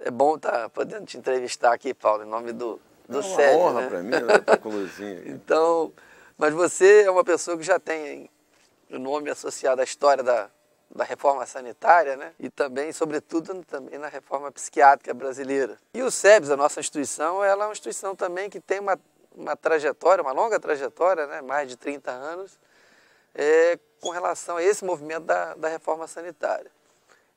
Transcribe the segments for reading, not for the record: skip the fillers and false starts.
É bom estar podendo te entrevistar aqui, Paulo, em nome do É uma SEBS, honra né? para mim, né? Estar com o Luizinho aqui. Então, mas você é uma pessoa que já tem o nome associado à história da reforma sanitária, né? E também, sobretudo, também na reforma psiquiátrica brasileira. E o SEBS, a nossa instituição, ela é uma instituição também que tem uma trajetória, uma longa trajetória, né? Mais de 30 anos, com relação a esse movimento da reforma sanitária.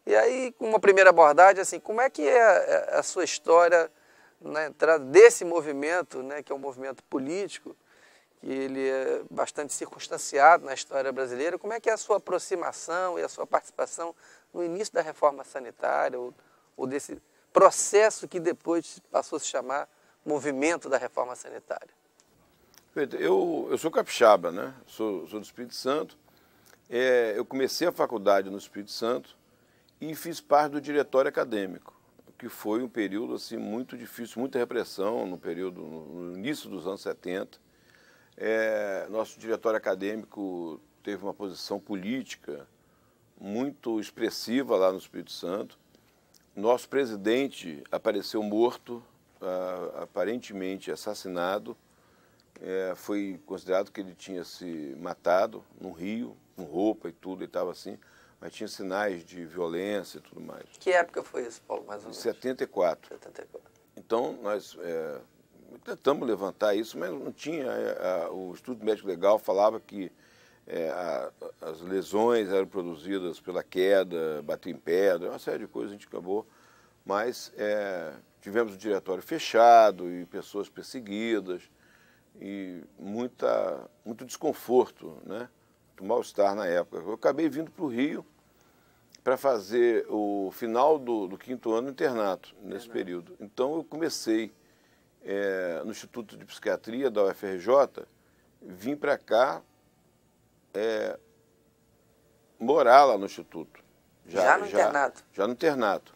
E aí, com uma primeira abordagem, assim, como é que é a sua história na entrada desse movimento, né, que é um movimento político, que ele é bastante circunstanciado na história brasileira, como é que é a sua aproximação e a sua participação no início da reforma sanitária, ou desse processo que depois passou a se chamar movimento da reforma sanitária? Eu sou capixaba, né? Sou do Espírito Santo. Eu comecei a faculdade no Espírito Santo e fiz parte do diretório acadêmico, que foi um período assim, muito difícil, muita repressão no início dos anos 70. Nosso diretório acadêmico teve uma posição política muito expressiva lá no Espírito Santo. Nosso presidente apareceu morto, aparentemente assassinado. Foi considerado que ele tinha se matado no Rio, com roupa e tudo, ele estava assim, mas tinha sinais de violência e tudo mais. Que época foi isso, Paulo, mais ou menos? Em 74. 74. Então, nós tentamos levantar isso, mas não tinha. O Instituto Médico Legal falava que as lesões eram produzidas pela queda, bater em pedra, uma série de coisas, a gente acabou. Mas tivemos o diretório fechado e pessoas perseguidas e muito desconforto, né? Muito mal-estar na época. Eu acabei vindo para o Rio para fazer o final do 5º ano internato, nesse período. Então, eu comecei no Instituto de Psiquiatria da UFRJ, vim para cá morar lá no Instituto. Já no internato? Já no internato.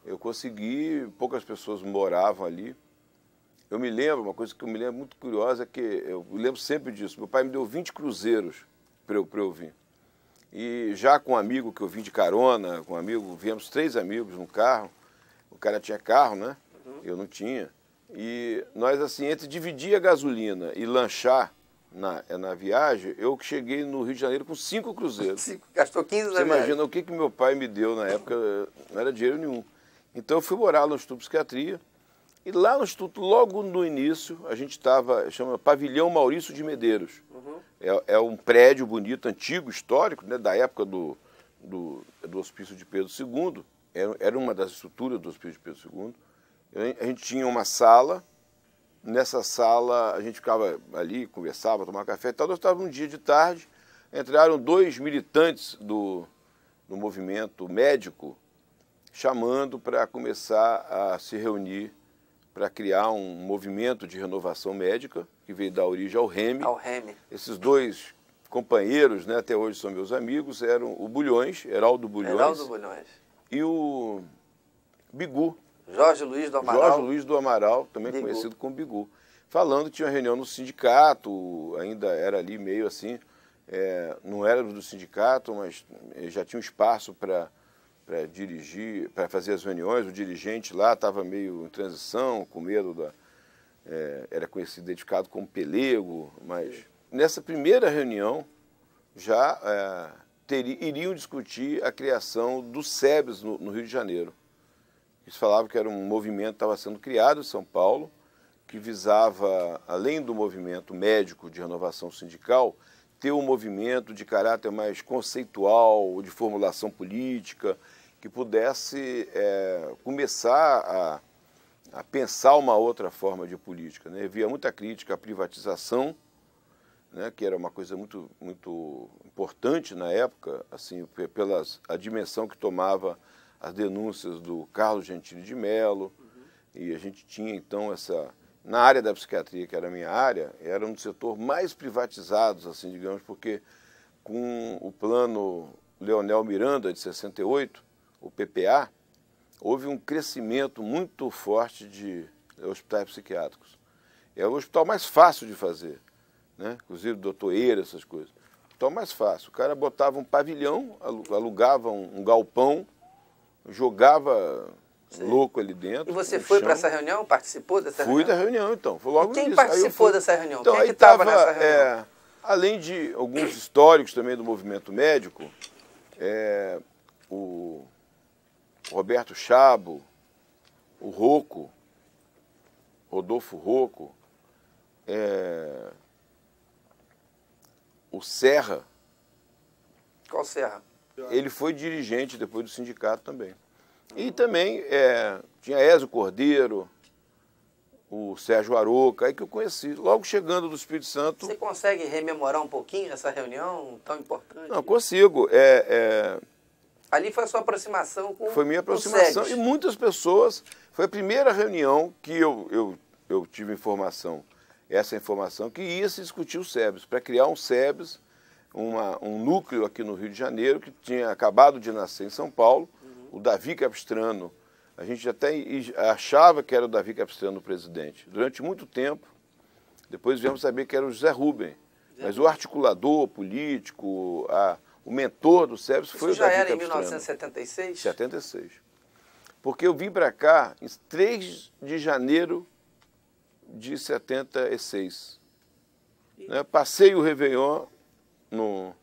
Eu consegui, poucas pessoas moravam ali. Eu me lembro, uma coisa que eu me lembro muito curiosa, é que eu lembro sempre disso. Meu pai me deu 20 cruzeiros para eu vir. E já com um amigo que eu vim de carona, com um amigo, viemos 3 amigos no carro. O cara tinha carro, né? Eu não tinha. E nós, assim, entre dividir a gasolina e lanchar na viagem, eu cheguei no Rio de Janeiro com 5 cruzeiros. Gastou 15 na Você viagem. imagina o que meu pai me deu na época, não era dinheiro nenhum. Então eu fui morar no Instituto de Psiquiatria. E lá no Instituto, logo no início, a gente chama Pavilhão Maurício de Medeiros. É um prédio bonito, antigo, histórico, né, da época do Hospício de Pedro II. Era uma das estruturas do Hospício de Pedro II. A gente tinha uma sala. Nessa sala, a gente ficava ali, conversava, tomava café e tal. Nós estávamos um dia de tarde, entraram 2 militantes do movimento médico, chamando para começar a se reunir para criar um movimento de renovação médica, que veio dar origem ao REME. Ao REME. Esses 2 companheiros, né, até hoje são meus amigos, eram o Bulhões, Heraldo Bulhões, e o Bigu. Jorge Luiz do Amaral. Jorge Luiz do Amaral, também Bigu. Conhecido como Bigu. Falando que tinha uma reunião no sindicato, ainda era ali meio assim, não era do sindicato, mas já tinha um espaço para dirigir, para fazer as reuniões. O dirigente lá estava meio em transição, com medo era conhecido, identificado como pelego, mas nessa primeira reunião já iriam discutir a criação do SEBS no Rio de Janeiro. Eles falavam que era um movimento que estava sendo criado em São Paulo, que visava, além do movimento médico de renovação sindical, ter um movimento de caráter mais conceitual, de formulação política, que pudesse começar a pensar uma outra forma de política, né? Havia muita crítica à privatização, né, que era uma coisa muito, muito importante na época, assim, pela a dimensão que tomava as denúncias do Carlos Gentili de Mello. E a gente tinha, então, na área da psiquiatria, que era a minha área, era um dos setores mais privatizados, assim, digamos, porque com o plano Leonel Miranda, de 68, o PPA, houve um crescimento muito forte de hospitais psiquiátricos. É o hospital mais fácil de fazer, né? Inclusive doutoreira, essas coisas. O hospital mais fácil. O cara botava um pavilhão, alugava um galpão, jogava louco ali dentro. E você foi para essa reunião? Participou dessa reunião? Fui da reunião, então. Foi logo quem nisso. participou dessa reunião? Então, quem é que aí estava nessa reunião? Além de alguns históricos também do movimento médico, o Roberto Chabo, o Rocco, Rodolfo Rocco, o Serra. Qual Serra? Ele foi dirigente depois do sindicato também. E também tinha Ézio Cordeiro, o Sérgio Aroca, aí que eu conheci. Logo chegando do Espírito Santo... Você consegue rememorar um pouquinho essa reunião tão importante? Não, consigo. Ali foi a sua aproximação com Foi minha aproximação e muitas pessoas... Foi a primeira reunião que eu tive essa informação, que ia se discutir o SEBS, para criar um SEBS, um núcleo aqui no Rio de Janeiro, que tinha acabado de nascer em São Paulo, o Davi Capistrano. A gente até achava que era o Davi Capistrano o presidente. Durante muito tempo, depois viemos saber que era o José Rubem. Mas o articulador político, o mentor do SEBS foi o Davi Capistrano. Isso já era em 1976? 76. Porque eu vim para cá em 3 de janeiro de 76. Né? Passei o Réveillon no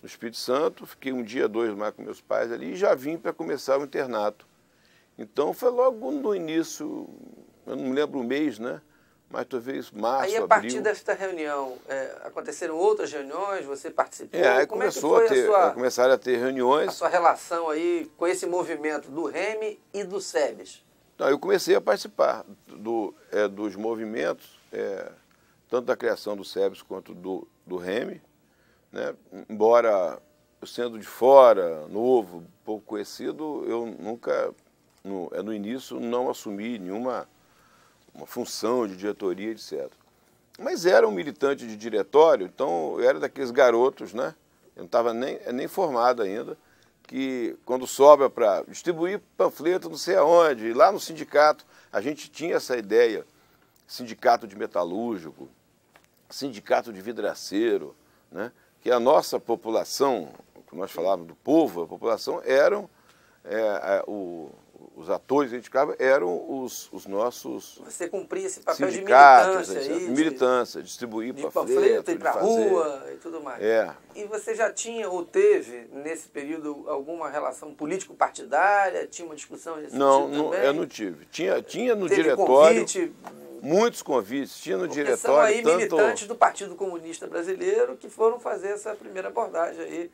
Espírito Santo, fiquei 1 dia, 2 mais com meus pais ali e já vim para começar o internato. Então foi logo no início, eu não me lembro o mês, né? Mas talvez março, abril. Aí a partir desta reunião, aconteceram outras reuniões, você participou? Aí começaram a ter reuniões. A sua relação aí com esse movimento do REME e do SEBS? Então, eu comecei a participar dos movimentos, tanto da criação do SEBS quanto do REME, né? Embora eu sendo de fora, novo, pouco conhecido, eu nunca, no início, não assumi nenhuma uma função de diretoria, etc. Mas era um militante de diretório, então eu era daqueles garotos, né? Eu não estava nem formado ainda, que quando sobra para distribuir panfleto não sei aonde, e lá no sindicato, a gente tinha essa ideia, sindicato de metalúrgico, sindicato de vidraceiro, né? Que a nossa população, que nós falávamos do povo, a população eram, os atores que a gente ficava eram os nossos... Você cumpria esse papel de militância aí? Militância, distribuir panfleto, ir para a rua e tudo mais. E você já tinha ou teve, nesse período, alguma relação político-partidária? Tinha uma discussão nesse sentido também? Eu não tive. Tinha no teve diretório... Convite? Muitos convites, tinha no diretório... São aí militantes do Partido Comunista Brasileiro que foram fazer essa primeira abordagem aí.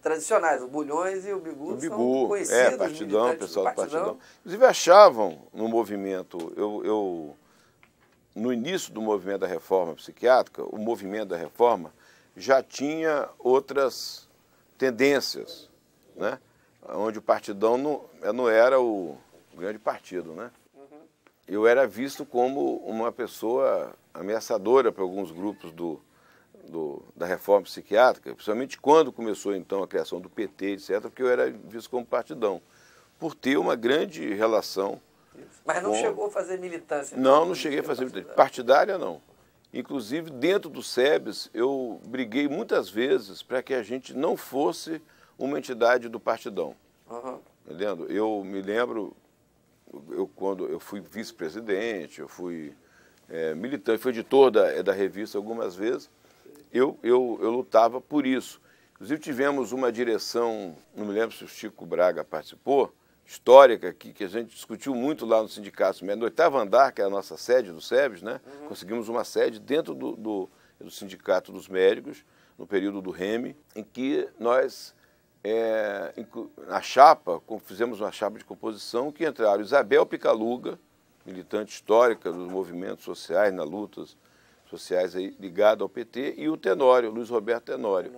Tradicionais, o Bulhões e o Bigu são conhecidos. Partidão, pessoal do Partidão. Inclusive achavam no movimento, no início do movimento da reforma psiquiátrica, o movimento da reforma já tinha outras tendências, né? Onde o Partidão não era o grande partido, né? Eu era visto como uma pessoa ameaçadora para alguns grupos da reforma psiquiátrica, principalmente quando começou, então, a criação do PT, etc., porque eu era visto como partidão, por ter uma grande relação... Mas não chegou a fazer militância? Não cheguei a fazer militância. Partidária, não. Inclusive, dentro do SEBS, eu briguei muitas vezes para que a gente não fosse uma entidade do partidão. Entendendo? Eu me lembro... quando eu fui vice-presidente, eu fui militante, fui editor da revista algumas vezes, eu lutava por isso. Inclusive tivemos uma direção, não me lembro se o Chico Braga participou, histórica, que a gente discutiu muito lá no sindicato, no 8º andar, que é a nossa sede do SEBS, né? Conseguimos uma sede dentro do Sindicato dos Médicos, no período do REME, em que nós... a chapa, fizemos uma chapa de composição que entraram Isabel Picaluga, militante histórica dos movimentos sociais, nas lutas sociais ligado ao PT, e o Tenório, Luiz Roberto Tenório.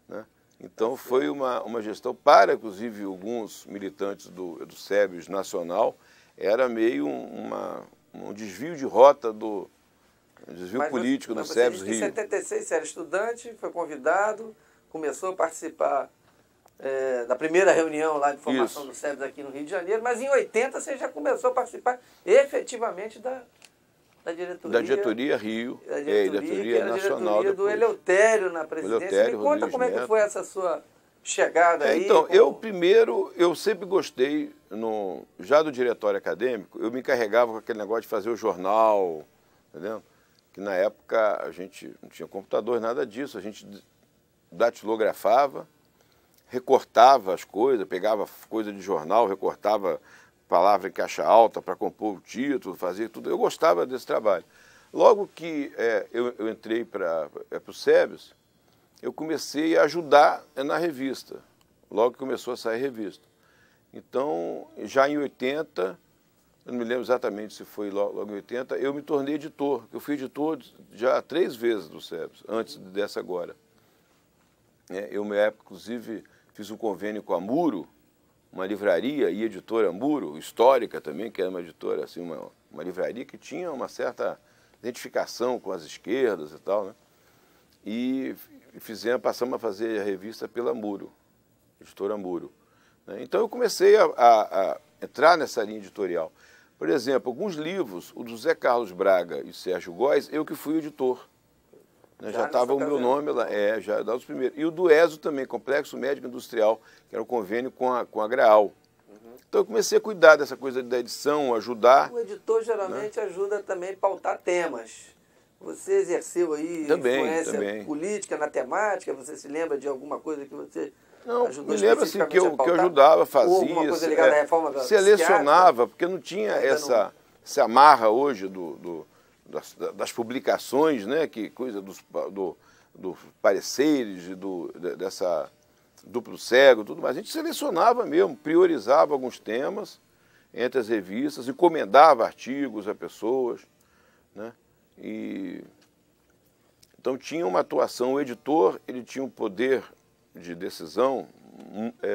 Né? Então foi uma gestão para, inclusive, alguns militantes do SEBS nacional, era meio um desvio de rota um desvio político do SEBS Rio. Em 76 você era estudante, foi convidado, começou a participar da primeira reunião lá de formação do SEBS aqui no Rio de Janeiro, mas em 80 você já começou a participar efetivamente da diretoria. Da diretoria Rio, diretoria nacional. Diretoria do Eleutério na presidência. Me conta como é que foi essa sua chegada aí? Então, eu sempre gostei, já do diretório acadêmico, eu me encarregava com aquele negócio de fazer o jornal, entendeu? Que na época a gente não tinha computador, nada disso, a gente datilografava, recortava as coisas, pegava coisa de jornal, recortava palavra em caixa alta para compor o título, fazia tudo. Eu gostava desse trabalho. Logo que eu entrei para o SEBS, eu comecei a ajudar na revista, logo que começou a sair revista. Então, já em 80, eu não me lembro exatamente se foi logo em 80, eu me tornei editor. Eu fui editor já 3 vezes do SEBS, antes dessa agora. Eu, na época, inclusive, fiz um convênio com a Muro, uma livraria e editora Muro, histórica também, que era uma editora, assim, uma livraria que tinha uma certa identificação com as esquerdas e tal, né? E passamos a fazer a revista pela Muro, editora Muro. Então eu comecei a entrar nessa linha editorial. Por exemplo, alguns livros, o do Zé Carlos Braga e Sérgio Góes, eu que fui o editor. Já estava o meu nome lá, já dava os primeiros. E o do ESO também, Complexo Médico Industrial, que era um convênio com a Graal. Então eu comecei a cuidar dessa coisa da edição, ajudar. O editor geralmente ajuda também a pautar temas. Você exerceu aí influência política na temática? Você se lembra de alguma coisa que você ajudou me lembro assim, que eu ajudava, fazia. Ou alguma coisa ligada à reforma selecionava, porque não tinha essa amarra hoje das publicações, né, que coisa dos pareceres, dessa duplo cego, tudo mais. A gente selecionava mesmo, priorizava alguns temas entre as revistas, encomendava artigos a pessoas, né? Então tinha uma atuação, o editor ele tinha um poder de decisão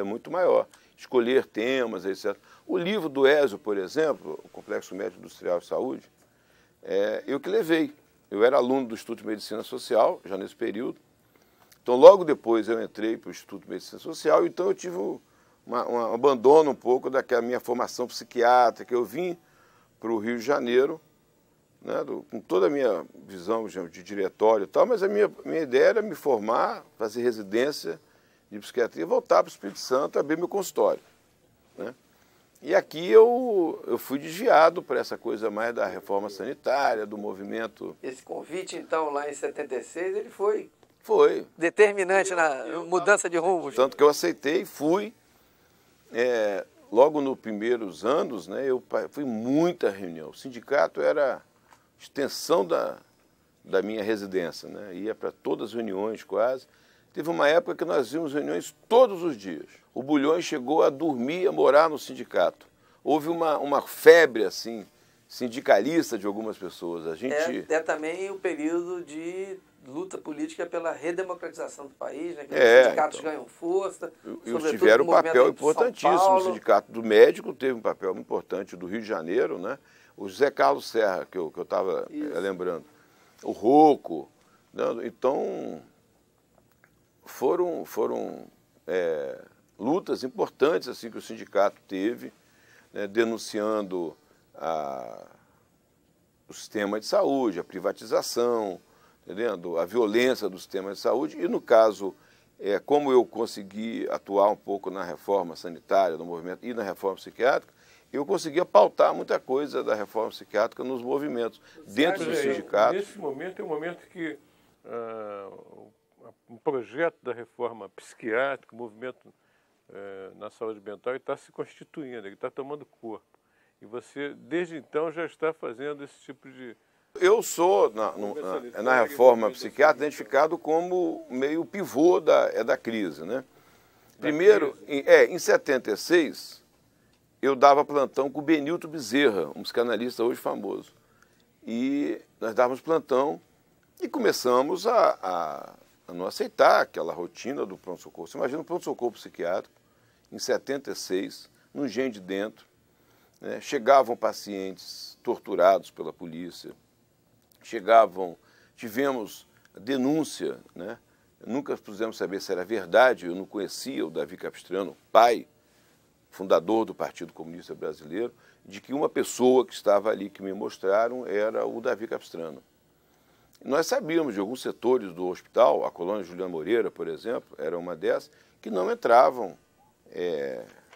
muito maior, escolher temas, etc. O livro do ESO, por exemplo, o Complexo Médico Industrial de Saúde, eu que levei. Eu era aluno do Instituto de Medicina Social, já nesse período. Então, logo depois eu entrei para o Instituto de Medicina Social, então eu tive um abandono um pouco daquela minha formação psiquiátrica. Eu vim para o Rio de Janeiro, né, com toda a minha visão de diretório e tal, mas a minha ideia era me formar, fazer residência de psiquiatria, voltar para o Espírito Santo, abrir meu consultório, né? E aqui eu fui desviado para essa coisa mais da reforma sanitária, do movimento. Esse convite, então, lá em 76, ele foi Foi. determinante na mudança de rumos. Tanto que eu aceitei, fui. Logo nos primeiros anos, né, eu fui muita reunião. O sindicato era extensão da minha residência, né? Ia para todas as reuniões quase. Teve uma época que nós íamos reuniões todos os dias. O Bulhões chegou a dormir, a morar no sindicato. Houve uma febre assim, sindicalista de algumas pessoas. A gente... também o período de luta política pela redemocratização do país, né? Que os sindicatos ganham força. Eles tiveram um papel importantíssimo. O sindicato do médico teve um papel importante, do Rio de Janeiro, né? O José Carlos Serra, que eu estava lembrando. O Rocco. Né? Então, foram lutas importantes assim, que o sindicato teve, né? Denunciando o sistema de saúde, a privatização, entendendo? A violência do sistema de saúde. E, no caso, como eu consegui atuar um pouco na reforma sanitária do movimento e na reforma psiquiátrica, eu conseguia pautar muita coisa da reforma psiquiátrica nos movimentos, dentro do sindicato. Nesse momento é um momento que um projeto da reforma psiquiátrica, o movimento na saúde mental, está se constituindo, ele está tomando corpo. E você, desde então, já está fazendo esse tipo de... Eu sou, na reforma psiquiátrica, identificado como meio pivô da crise, né? Primeiro, em 76... eu dava plantão com o Benilton Bezerra, um psicanalista hoje famoso. E nós dávamos plantão e começamos a não aceitar aquela rotina do pronto-socorro. Você imagina um pronto-socorro psiquiátrico, em 76, no Engenho de Dentro, né? Chegavam pacientes torturados pela polícia, tivemos denúncia, né? Nunca pudemos saber se era verdade, eu não conhecia o Davi Capistrano, pai, fundador do Partido Comunista Brasileiro, de que uma pessoa que estava ali, que me mostraram, era o Davi Capistrano. Nós sabíamos de alguns setores do hospital, a colônia Juliano Moreira, por exemplo, era uma dessas, que não entravam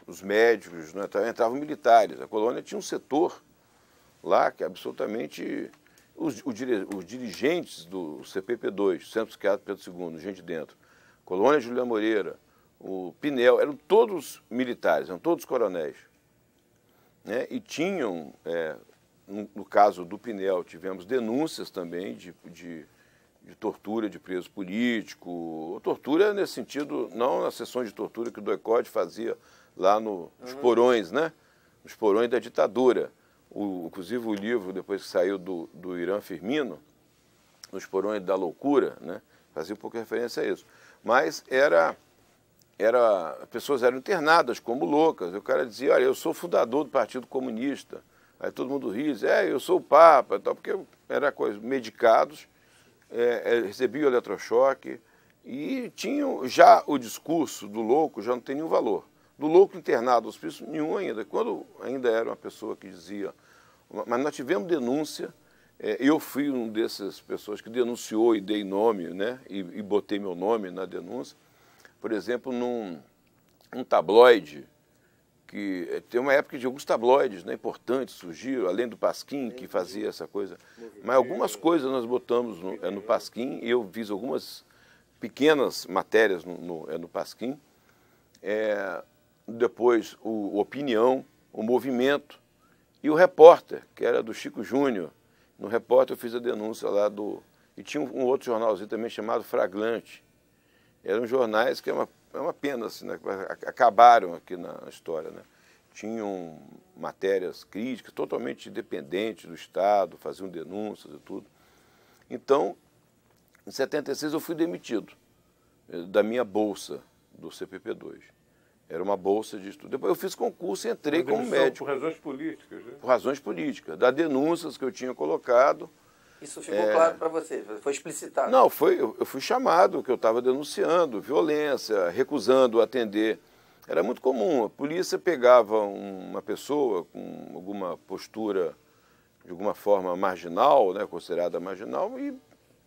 os médicos, não entravam militares. A colônia tinha um setor lá que absolutamente... Os dirigentes do CPP2, Centro Psiquiátrico Pedro II, gente dentro, Colônia Julião Moreira, o Pinel, eram todos militares, eram todos coronéis. Né? E tinham, no caso do Pinel, tivemos denúncias também de tortura de preso político, tortura nesse sentido, não nas sessões de tortura que o DOI-CODE fazia lá nos porões, né? Nos porões da ditadura. Inclusive o livro, depois que saiu do Irã Firmino, Nos Porões da Loucura, né? Fazia um pouco de referência a isso. Mas as pessoas eram internadas como loucas. O cara dizia, olha, eu sou fundador do Partido Comunista. Aí todo mundo ria, eu sou o Papa, tal, porque era coisa, medicados, recebiam eletrochoque e tinham já o discurso do louco, já não tem nenhum valor. Do louco internado no hospício, nenhum ainda. Quando ainda era uma pessoa que dizia... Mas nós tivemos denúncia, eu fui uma dessas pessoas que denunciou e dei nome, né, e botei meu nome na denúncia. Por exemplo, num tabloide, que tem uma época de alguns tabloides, né, importantes surgiram, além do Pasquim, que fazia essa coisa. Mas algumas coisas nós botamos no Pasquim, e eu fiz algumas pequenas matérias no Pasquim. Depois o Opinião, o Movimento e o Repórter, que era do Chico Júnior. No Repórter eu fiz a denúncia lá E tinha um outro jornalzinho também chamado Fraglante. Eram jornais que é uma pena, assim, né? Acabaram aqui na história, né? Tinham matérias críticas, totalmente independentes do Estado, faziam denúncias e tudo. Então, em 76 eu fui demitido da minha bolsa do CPP2. Era uma bolsa de estudo. Depois eu fiz concurso e entrei como médico. Por razões políticas, né? Por razões políticas, das denúncias que eu tinha colocado. Isso ficou claro para você? Foi explicitado? Não, eu fui chamado, que eu estava denunciando violência, recusando atender. Era muito comum, a polícia pegava uma pessoa com alguma postura, de alguma forma marginal, né, considerada marginal, e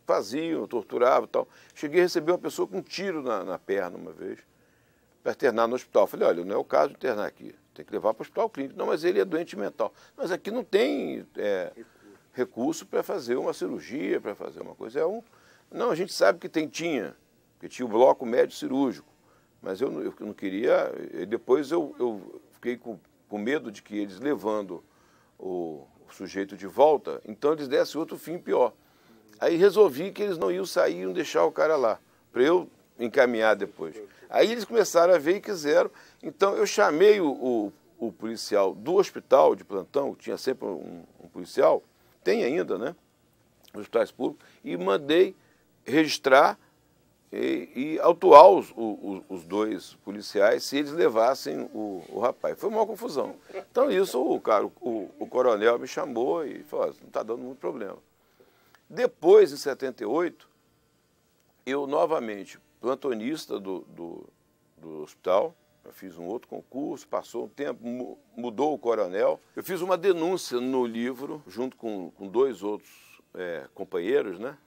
faziam, torturavam e tal. Cheguei a receber uma pessoa com um tiro na perna uma vez, para internar no hospital. Falei, olha, não é o caso de internar aqui, tem que levar para o hospital clínico. Não, mas ele é doente mental. Mas aqui não tem recurso para fazer uma cirurgia, para fazer uma coisa. Não, a gente sabe que tinha, porque tinha o bloco médio cirúrgico, mas eu não queria. E depois eu fiquei com medo de que eles, levando o sujeito de volta, então eles dessem outro fim pior. Aí resolvi que eles não iam sair, iam deixar o cara lá, para eu encaminhar depois. Aí eles começaram a ver e quiseram. Então eu chamei o policial do hospital de plantão, tinha sempre um policial, tem ainda, né, nos hospitais públicos, e mandei registrar e autuar os dois policiais se eles levassem o rapaz. Foi uma confusão. Então isso, o coronel me chamou e falou, não está dando muito problema. Depois, em 78, eu novamente, plantonista do hospital, eu fiz um outro concurso, passou um tempo, mudou o coronel. Eu fiz uma denúncia no livro, junto com dois outros companheiros, né?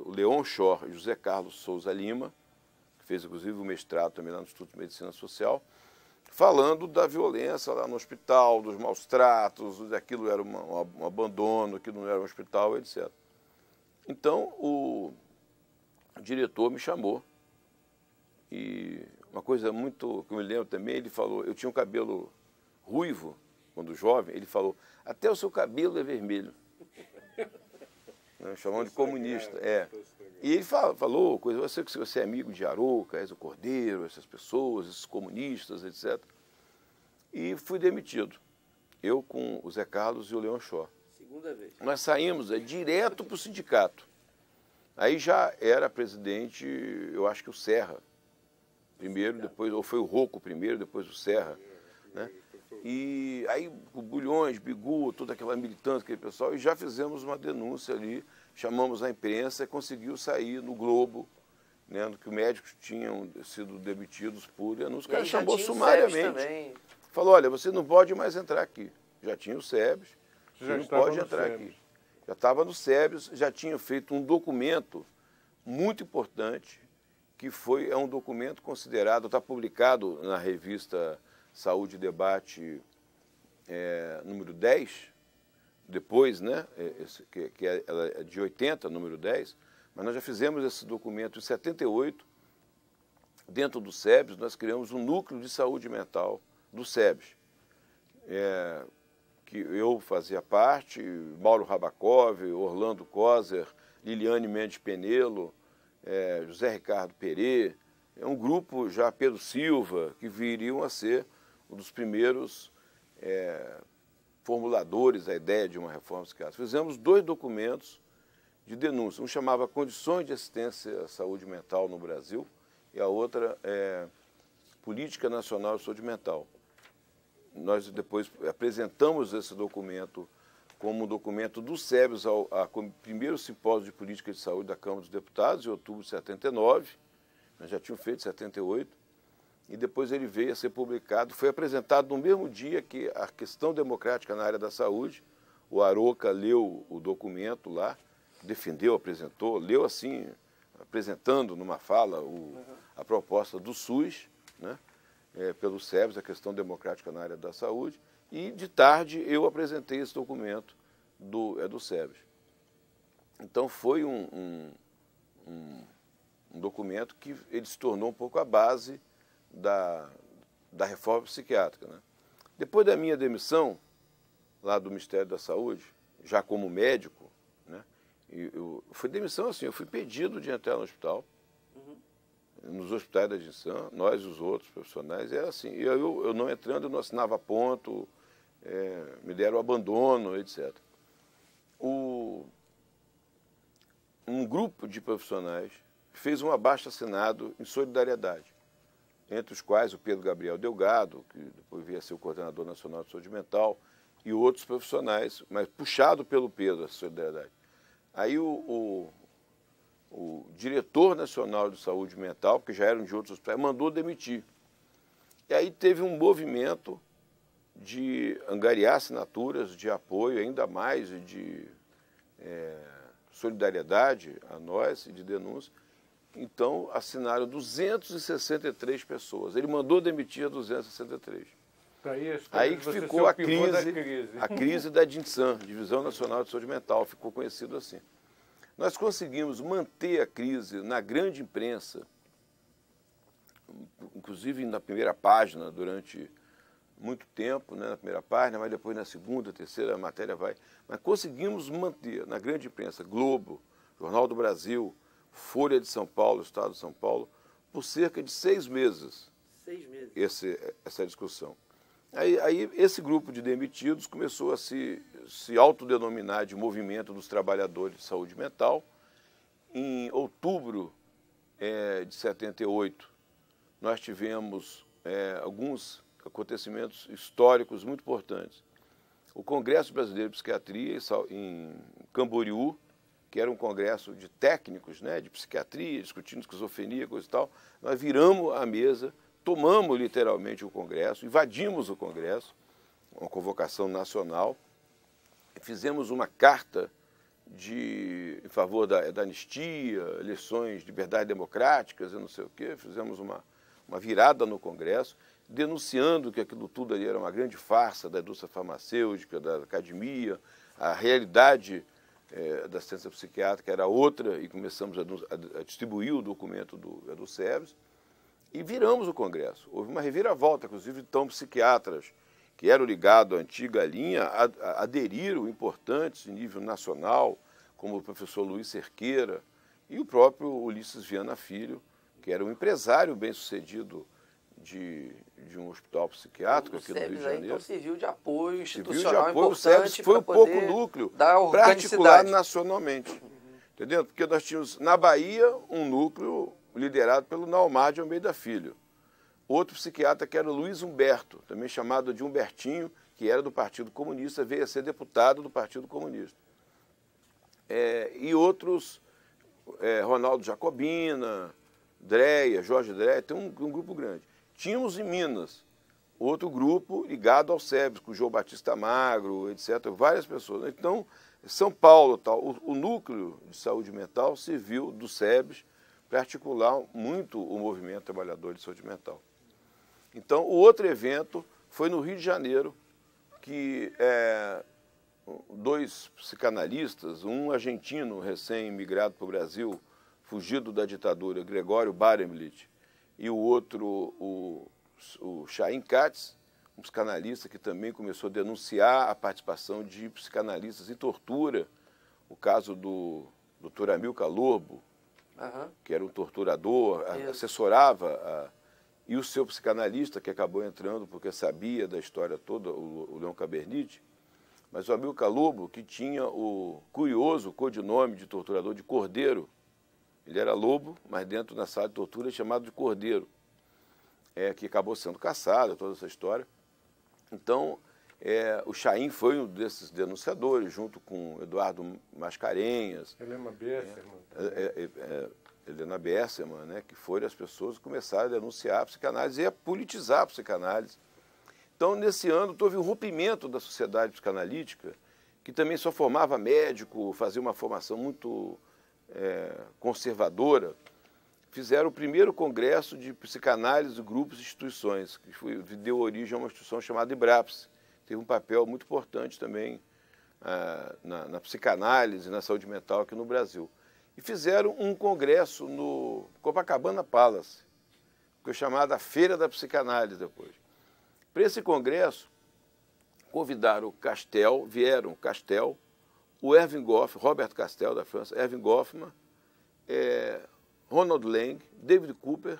O Leon Schor e José Carlos Souza Lima, que fez inclusive o mestrado também lá no Instituto de Medicina Social, falando da violência lá no hospital, dos maus tratos, daquilo era um abandono, aquilo não era um hospital, etc. Então, o diretor me chamou e uma coisa muito que eu me lembro também, ele falou, eu tinha um cabelo ruivo quando jovem, ele falou, até o seu cabelo é vermelho. Chamando de comunista. E ele falou coisa, eu sei que você é amigo de Arouca, Ezio Cordeiro, essas pessoas, esses comunistas, etc. E fui demitido. Eu com o Zé Carlos e o Leon Schor. Segunda vez. Nós saímos direto para o sindicato. Aí já era presidente, eu acho que o Serra primeiro, depois, ou foi o Rocco primeiro, depois o Serra, né? E aí o Bulhões, Bigu, toda aquela militância, aquele pessoal, e já fizemos uma denúncia ali, chamamos a imprensa e conseguiu sair no Globo, né, que os médicos tinham sido demitidos por denúncia. O cara chamou sumariamente. Falou, olha, você não pode mais entrar aqui. Já tinha o SEBS, você não pode entrar aqui. Já estava no SEBS, já tinha feito um documento muito importante que é um documento considerado, está publicado na revista Saúde e Debate número 10, depois, né, ela é de 80, número 10, mas nós já fizemos esse documento em 78, dentro do SEBS, nós criamos um núcleo de saúde mental do SEBS, que eu fazia parte, Mauro Rabakov, Orlando Kozer, Liliane Mendes Penelo, José Ricardo Perê, um grupo já, Pedro Silva, que viriam a ser um dos primeiros formuladores da ideia de uma reforma psiquiátrica. Fizemos 2 documentos de denúncia, um chamava Condições de Assistência à Saúde Mental no Brasil e a outra Política Nacional de Saúde Mental. Nós depois apresentamos esse documento como um documento do SEBS ao primeiro simpósio de política de saúde da Câmara dos Deputados, em outubro de 79, nós já tínhamos feito em 78, e depois ele veio a ser publicado, foi apresentado no mesmo dia que a questão democrática na área da saúde. O Aroca leu o documento lá, defendeu, apresentou, leu assim, apresentando numa fala a proposta do SUS, né, pelo SEBS, a questão democrática na área da saúde, e de tarde eu apresentei esse documento do SEBS. Então foi um documento que ele se tornou um pouco a base da reforma psiquiátrica, né? Depois da minha demissão, lá do Ministério da Saúde, já como médico, né, foi demissão assim, eu fui pedido de entrar no hospital, nos hospitais da Dinsan, nós e os outros profissionais, era assim, eu não entrando, eu não assinava ponto, me deram abandono, etc. Um grupo de profissionais fez um abaixo-assinado em solidariedade, entre os quais o Pedro Gabriel Delgado, que depois veio a ser o coordenador nacional de saúde mental, e outros profissionais, mas puxado pelo Pedro, a solidariedade. Aí o diretor nacional de saúde mental, que já eram de outros hospitais, mandou demitir. E aí teve um movimento de angariar assinaturas de apoio, ainda mais de solidariedade a nós e de denúncia. Então, assinaram 263 pessoas. Ele mandou demitir 263. Aí que ficou a crise da DINSAM, Divisão Nacional de Saúde Mental, ficou conhecido assim. Nós conseguimos manter a crise na grande imprensa, inclusive na primeira página durante muito tempo, né, na primeira página, mas depois na segunda, terceira, a matéria vai. Mas conseguimos manter na grande imprensa, Globo, Jornal do Brasil, Folha de São Paulo, Estado de São Paulo, por cerca de 6 meses. 6 meses. Essa discussão. Aí esse grupo de demitidos começou a se autodenominar de Movimento dos Trabalhadores de Saúde Mental. Em outubro de 78, nós tivemos alguns acontecimentos históricos muito importantes. O Congresso Brasileiro de Psiquiatria, em Camboriú, que era um congresso de técnicos, né, de psiquiatria, discutindo esquizofrenia, coisa e tal, nós viramos a mesa, tomamos literalmente o congresso, invadimos o congresso, uma convocação nacional, fizemos uma carta em favor da anistia, eleições, liberdades democráticas, eu não sei o quê, fizemos uma virada no congresso, denunciando que aquilo tudo ali era uma grande farsa da indústria farmacêutica, da academia, a realidade da assistência psiquiátrica era outra, e começamos a distribuir o documento do SEBS, e viramos o Congresso. Houve uma reviravolta, inclusive, então, psiquiatras que eram ligados à antiga linha aderiram importantes em nível nacional, como o professor Luiz Cerqueira e o próprio Ulisses Viana Filho, que era um empresário bem-sucedido de um hospital psiquiátrico aqui no Rio de Janeiro. Então serviu de apoio institucional importante. O SEBS foi um pouco núcleo para articular nacionalmente. Entendeu? Porque nós tínhamos, na Bahia, um núcleo liderado pelo Naumar de Almeida Filho. Outro psiquiatra que era o Luiz Humberto, também chamado de Humbertinho, que era do Partido Comunista, veio a ser deputado do Partido Comunista. E outros, Ronaldo Jacobina, Dreia, Jorge Dreia, tem um grupo grande. Tínhamos em Minas outro grupo ligado ao SEBS, com o João Batista Magro, etc., várias pessoas. Então, São Paulo, tal, o núcleo de saúde mental serviu do SEBS para articular muito o movimento trabalhador de saúde mental. Então, o outro evento foi no Rio de Janeiro, que dois psicanalistas, um argentino recém-imigrado para o Brasil, fugido da ditadura, Gregório Barenblit, e o outro, o Chaim Katz, um psicanalista que também começou a denunciar a participação de psicanalistas em tortura, o caso do Dr. Amilcar Lobo, que era um torturador, assessorava, e o seu psicanalista, que acabou entrando porque sabia da história toda, o Leon Cabernet, mas o Amilcar Lobo, que tinha o curioso codinome de torturador de Cordeiro. Ele era lobo, mas dentro da sala de tortura é chamado de Cordeiro, que acabou sendo caçado, toda essa história. Então, o Chaim foi um desses denunciadores, junto com Eduardo Mascarenhas. Helena Besserman, né, que foram as pessoas que começaram a denunciar a psicanálise e a politizar a psicanálise. Então, nesse ano, houve um rompimento da sociedade psicanalítica, que também só formava médico, fazia uma formação muito conservadora. Fizeram o primeiro congresso de psicanálise de grupos e instituições, que deu origem a uma instituição chamada IBRAPS. Teve um papel muito importante também na psicanálise, na saúde mental aqui no Brasil. E fizeram um congresso no Copacabana Palace, que foi chamada Feira da Psicanálise depois. Para esse congresso, convidaram vieram Castel, o Erving Goffman, Robert Castel, da França, Erving Goffman, Ronald Lang, David Cooper,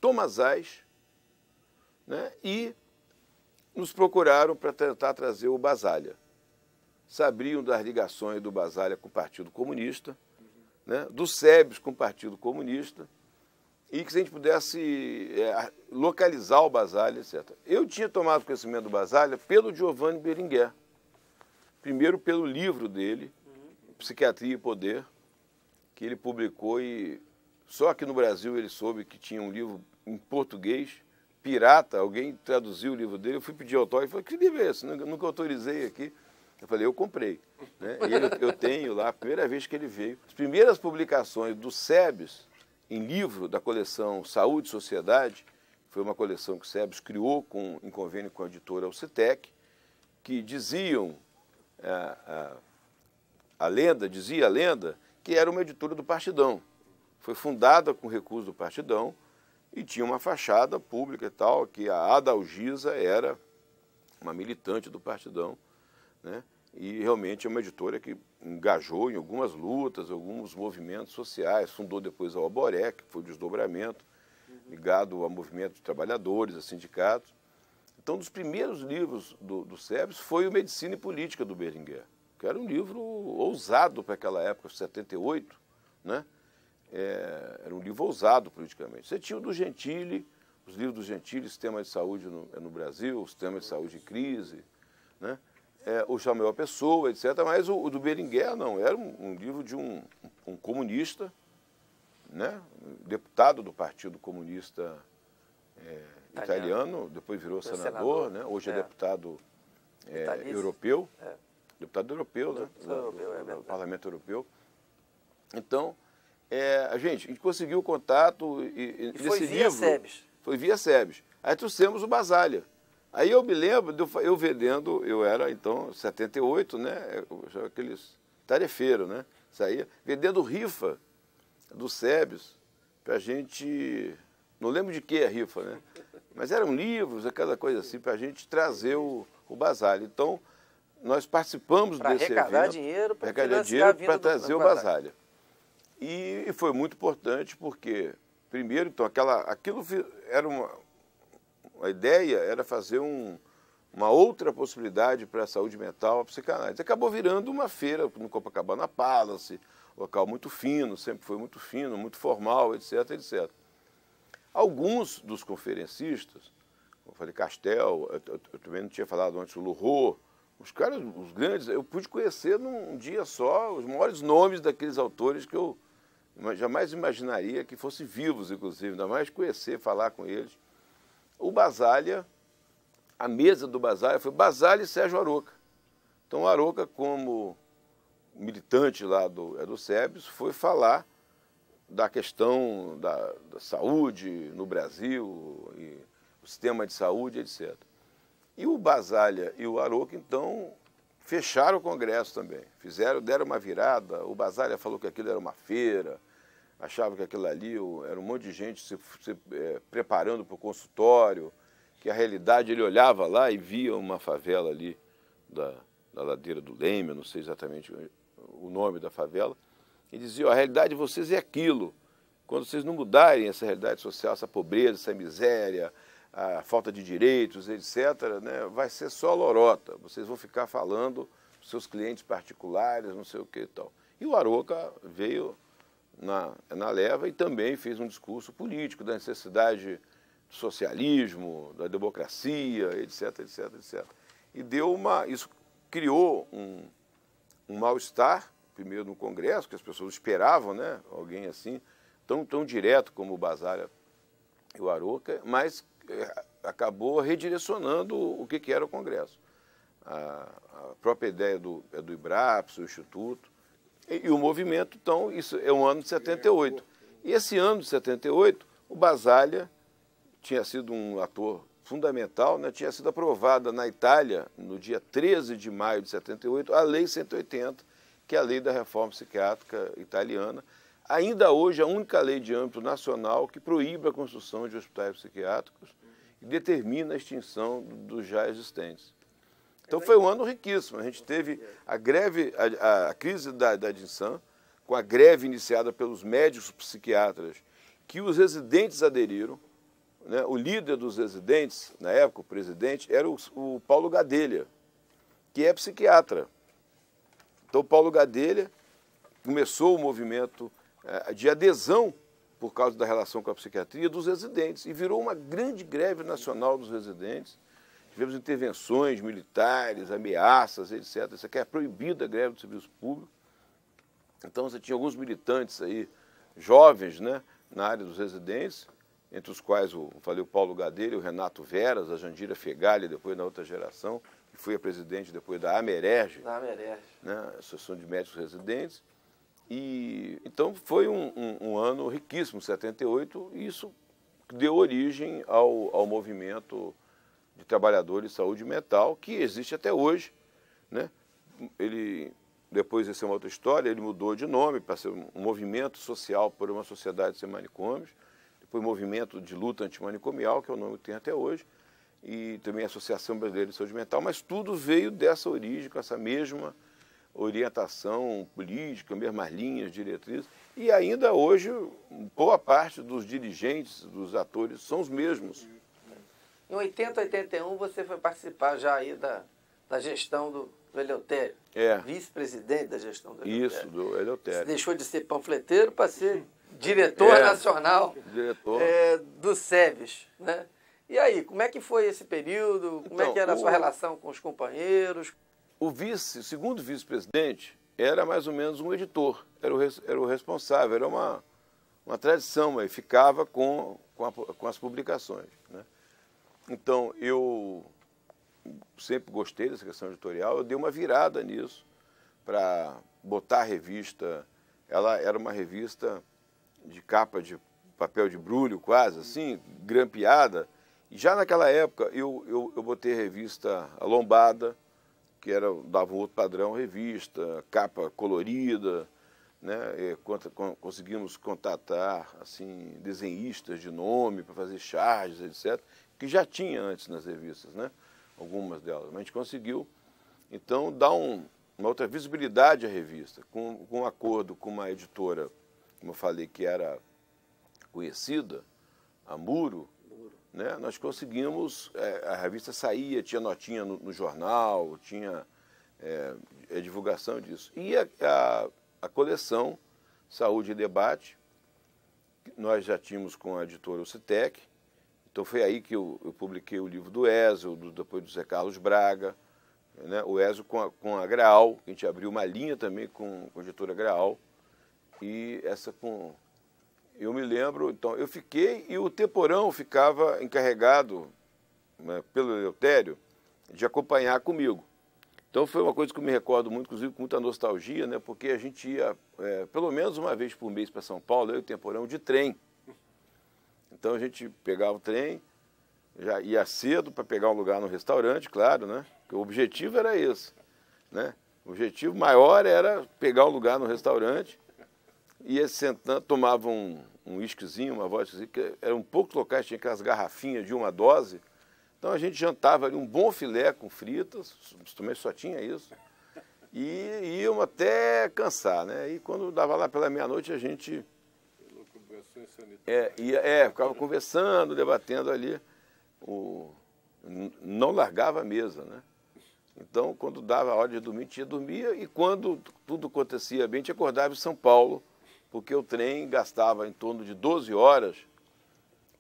Thomas Eich, né, e nos procuraram para tentar trazer o Basaglia. Sabiam das ligações do Basaglia com o Partido Comunista, né, do SEBS com o Partido Comunista, e que se a gente pudesse localizar o Basaglia, etc. Eu tinha tomado conhecimento do Basaglia pelo Giovanni Berenguer. Primeiro pelo livro dele, Psiquiatria e Poder, que ele publicou, e só aqui no Brasil ele soube que tinha um livro em português, pirata, alguém traduziu o livro dele, eu fui pedir autógrafo e falei, que livro é esse? Nunca autorizei aqui. Eu falei, eu comprei. Né? E eu tenho lá, a primeira vez que ele veio. As primeiras publicações do SEBS, em livro da coleção Saúde e Sociedade, foi uma coleção que o SEBS criou em convênio com a editora Alcitec, que diziam, dizia a lenda, que era uma editora do Partidão. Foi fundada com recursos do Partidão e tinha uma fachada pública e tal, que a Adalgisa era uma militante do Partidão, né? E realmente é uma editora que engajou em algumas lutas, alguns movimentos sociais, fundou depois a Alboré, que foi o desdobramento, ligado ao movimento de trabalhadores, a sindicatos. Então, um dos primeiros livros do SEBS foi o Medicina e Política, do Berenguer, que era um livro ousado para aquela época, 78, né? Era um livro ousado politicamente. Você tinha o do Gentili, os livros do Gentili, Sistema de Saúde no Brasil, Sistema de Saúde em Crise, né? O Samuel Pessoa, etc. Mas o do Berenguer não, era um livro de um comunista, né? Deputado do Partido Comunista italiano, depois virou senador, né? Hoje é deputado europeu, deputado europeu, né? No Parlamento Europeu. Então, a gente conseguiu o contato e foi via SEBS. Foi via SEBS. Aí trouxemos o Basaglia. Aí eu me lembro, eu vendendo, eu era então 78, né? Aqueles tarefeiros, né? Saía vendendo rifa do SEBS para a gente, não lembro de que a rifa, né? Mas eram livros, aquela coisa assim, para a gente trazer o Basaglia. Então, nós participamos desse evento. Para arrecadar dinheiro para trazer o Basaglia. E foi muito importante porque, primeiro, então, aquilo era a ideia era fazer uma outra possibilidade para a saúde mental, a psicanálise. Acabou virando uma feira no Copacabana Palace, local muito fino, sempre foi muito fino, muito formal, etc, etc. Alguns dos conferencistas, como eu falei, Castel, eu também não tinha falado antes, o Lurro, os caras, os grandes, eu pude conhecer num dia só os maiores nomes daqueles autores que eu jamais imaginaria que fossem vivos, inclusive, ainda mais conhecer, falar com eles. O Basaglia, a mesa do Basaglia foi Basaglia e Sérgio Aroca. Então, o Aroca, como militante lá do SEBS, foi falar da questão da saúde no Brasil, e o sistema de saúde, etc. E o Basaglia e o Arouca, então, fecharam o Congresso também. Deram uma virada. O Basaglia falou que aquilo era uma feira, achava que aquilo ali era um monte de gente se preparando para o consultório, que a realidade, ele olhava lá e via uma favela ali da ladeira do Leme, não sei exatamente o nome da favela, e dizia, a realidade de vocês é aquilo. Quando vocês não mudarem essa realidade social, essa pobreza, essa miséria, a falta de direitos, etc., né, vai ser só lorota. Vocês vão ficar falando dos seus clientes particulares, não sei o que e tal. E o Arouca veio na leva e também fez um discurso político da necessidade do socialismo, da democracia, etc., etc., etc. E isso criou um mal-estar, primeiro no Congresso, que as pessoas esperavam, né, alguém assim, tão direto como o Basaglia e o Arouca, mas acabou redirecionando o que era o Congresso. A própria ideia do IBRAPS, o Instituto, e o movimento, então, isso é o ano de 78. E esse ano de 78, o Basaglia tinha sido um ator fundamental, né? Tinha sido aprovada na Itália, no dia 13 de maio de 78, a Lei 180, que é a lei da reforma psiquiátrica italiana. Ainda hoje, a única lei de âmbito nacional que proíbe a construção de hospitais psiquiátricos e determina a extinção dos já existentes. Então foi um ano riquíssimo. A gente teve a crise da Dinsan, com a greve iniciada pelos médicos psiquiatras, que os residentes aderiram. Né? O líder dos residentes, na época, o presidente, era o Paulo Gadelha, que é psiquiatra. Então, Paulo Gadelha começou o movimento de adesão, por causa da relação com a psiquiatria, dos residentes, e virou uma grande greve nacional dos residentes. Tivemos intervenções militares, ameaças, etc. Isso aqui é proibida a greve do serviço público. Então, você tinha alguns militantes aí, jovens, né, na área dos residentes, entre os quais falei o Paulo Gadelha, o Renato Veras, a Jandira Fegali, depois na outra geração, que foi a presidente depois da AMERERJ, né, Associação de Médicos Residentes. E então foi um ano riquíssimo, 78, e isso deu origem ao movimento de trabalhadores de saúde mental, que existe até hoje, né? Depois, essa é uma outra história, ele mudou de nome para ser um movimento social por uma sociedade sem manicômios, depois movimento de luta antimanicomial, que é o nome que tem até hoje, e também a Associação Brasileira de Saúde Mental, mas tudo veio dessa origem, com essa mesma orientação política, mesmas linhas, diretrizes, e ainda hoje, boa parte dos dirigentes, dos atores, são os mesmos. Em 80, 81, você foi participar já aí da gestão do Eleutério. Vice-presidente da gestão do Eleutério. Isso, do Eleutério. Você deixou de ser panfleteiro para ser diretor nacional do SEBS, né? E aí, como é que foi esse período? Como é que era a sua relação com os companheiros? O segundo vice-presidente era mais ou menos um editor, era o responsável, era uma tradição, aí ficava com as publicações, né? Então, eu sempre gostei dessa questão editorial, eu dei uma virada nisso para botar a revista. Ela era uma revista de capa de papel de brulho, quase assim, grampeada. E já naquela época eu botei a revista A Lombada, que dava um outro padrão, revista, capa colorida, né? Conseguimos contatar assim, desenhistas de nome para fazer charges, etc., que já tinha antes nas revistas, né? Algumas delas, mas a gente conseguiu, então, dar uma outra visibilidade à revista, com um acordo com uma editora, como eu falei, que era conhecida, a Muro, né? Nós conseguimos, a revista saía, tinha notinha no jornal, tinha a divulgação disso. E a coleção Saúde e Debate, nós já tínhamos com a editora Ocitec. Então foi aí que eu publiquei o livro do Ézio, depois do Zé Carlos Braga, né? O Ézio com a Graal, que a gente abriu uma linha também com a editora Graal, e essa com... Eu me lembro, então, eu fiquei, e o Temporão ficava encarregado, né, pelo Eleutério, de acompanhar comigo. Então foi uma coisa que eu me recordo muito, inclusive com muita nostalgia, né? Porque a gente ia pelo menos uma vez por mês para São Paulo, eu e o Temporão, de trem. Então a gente pegava o trem, já ia cedo para pegar um lugar no restaurante, claro, né? Porque o objetivo era esse, né? O objetivo maior era pegar um lugar no restaurante, ia sentando, tomava um whiskyzinho, uma vodka, que eram poucos locais, tinha aquelas garrafinhas de uma dose. Então a gente jantava ali um bom filé com fritas, também só tinha isso, e íamos até cansar, né? E quando dava lá pela meia-noite a gente ficava conversando, debatendo ali, não largava a mesa, né? Então quando dava a hora de dormir, a gente dormia, e quando tudo acontecia bem, a gente acordava em São Paulo, porque o trem gastava em torno de 12 horas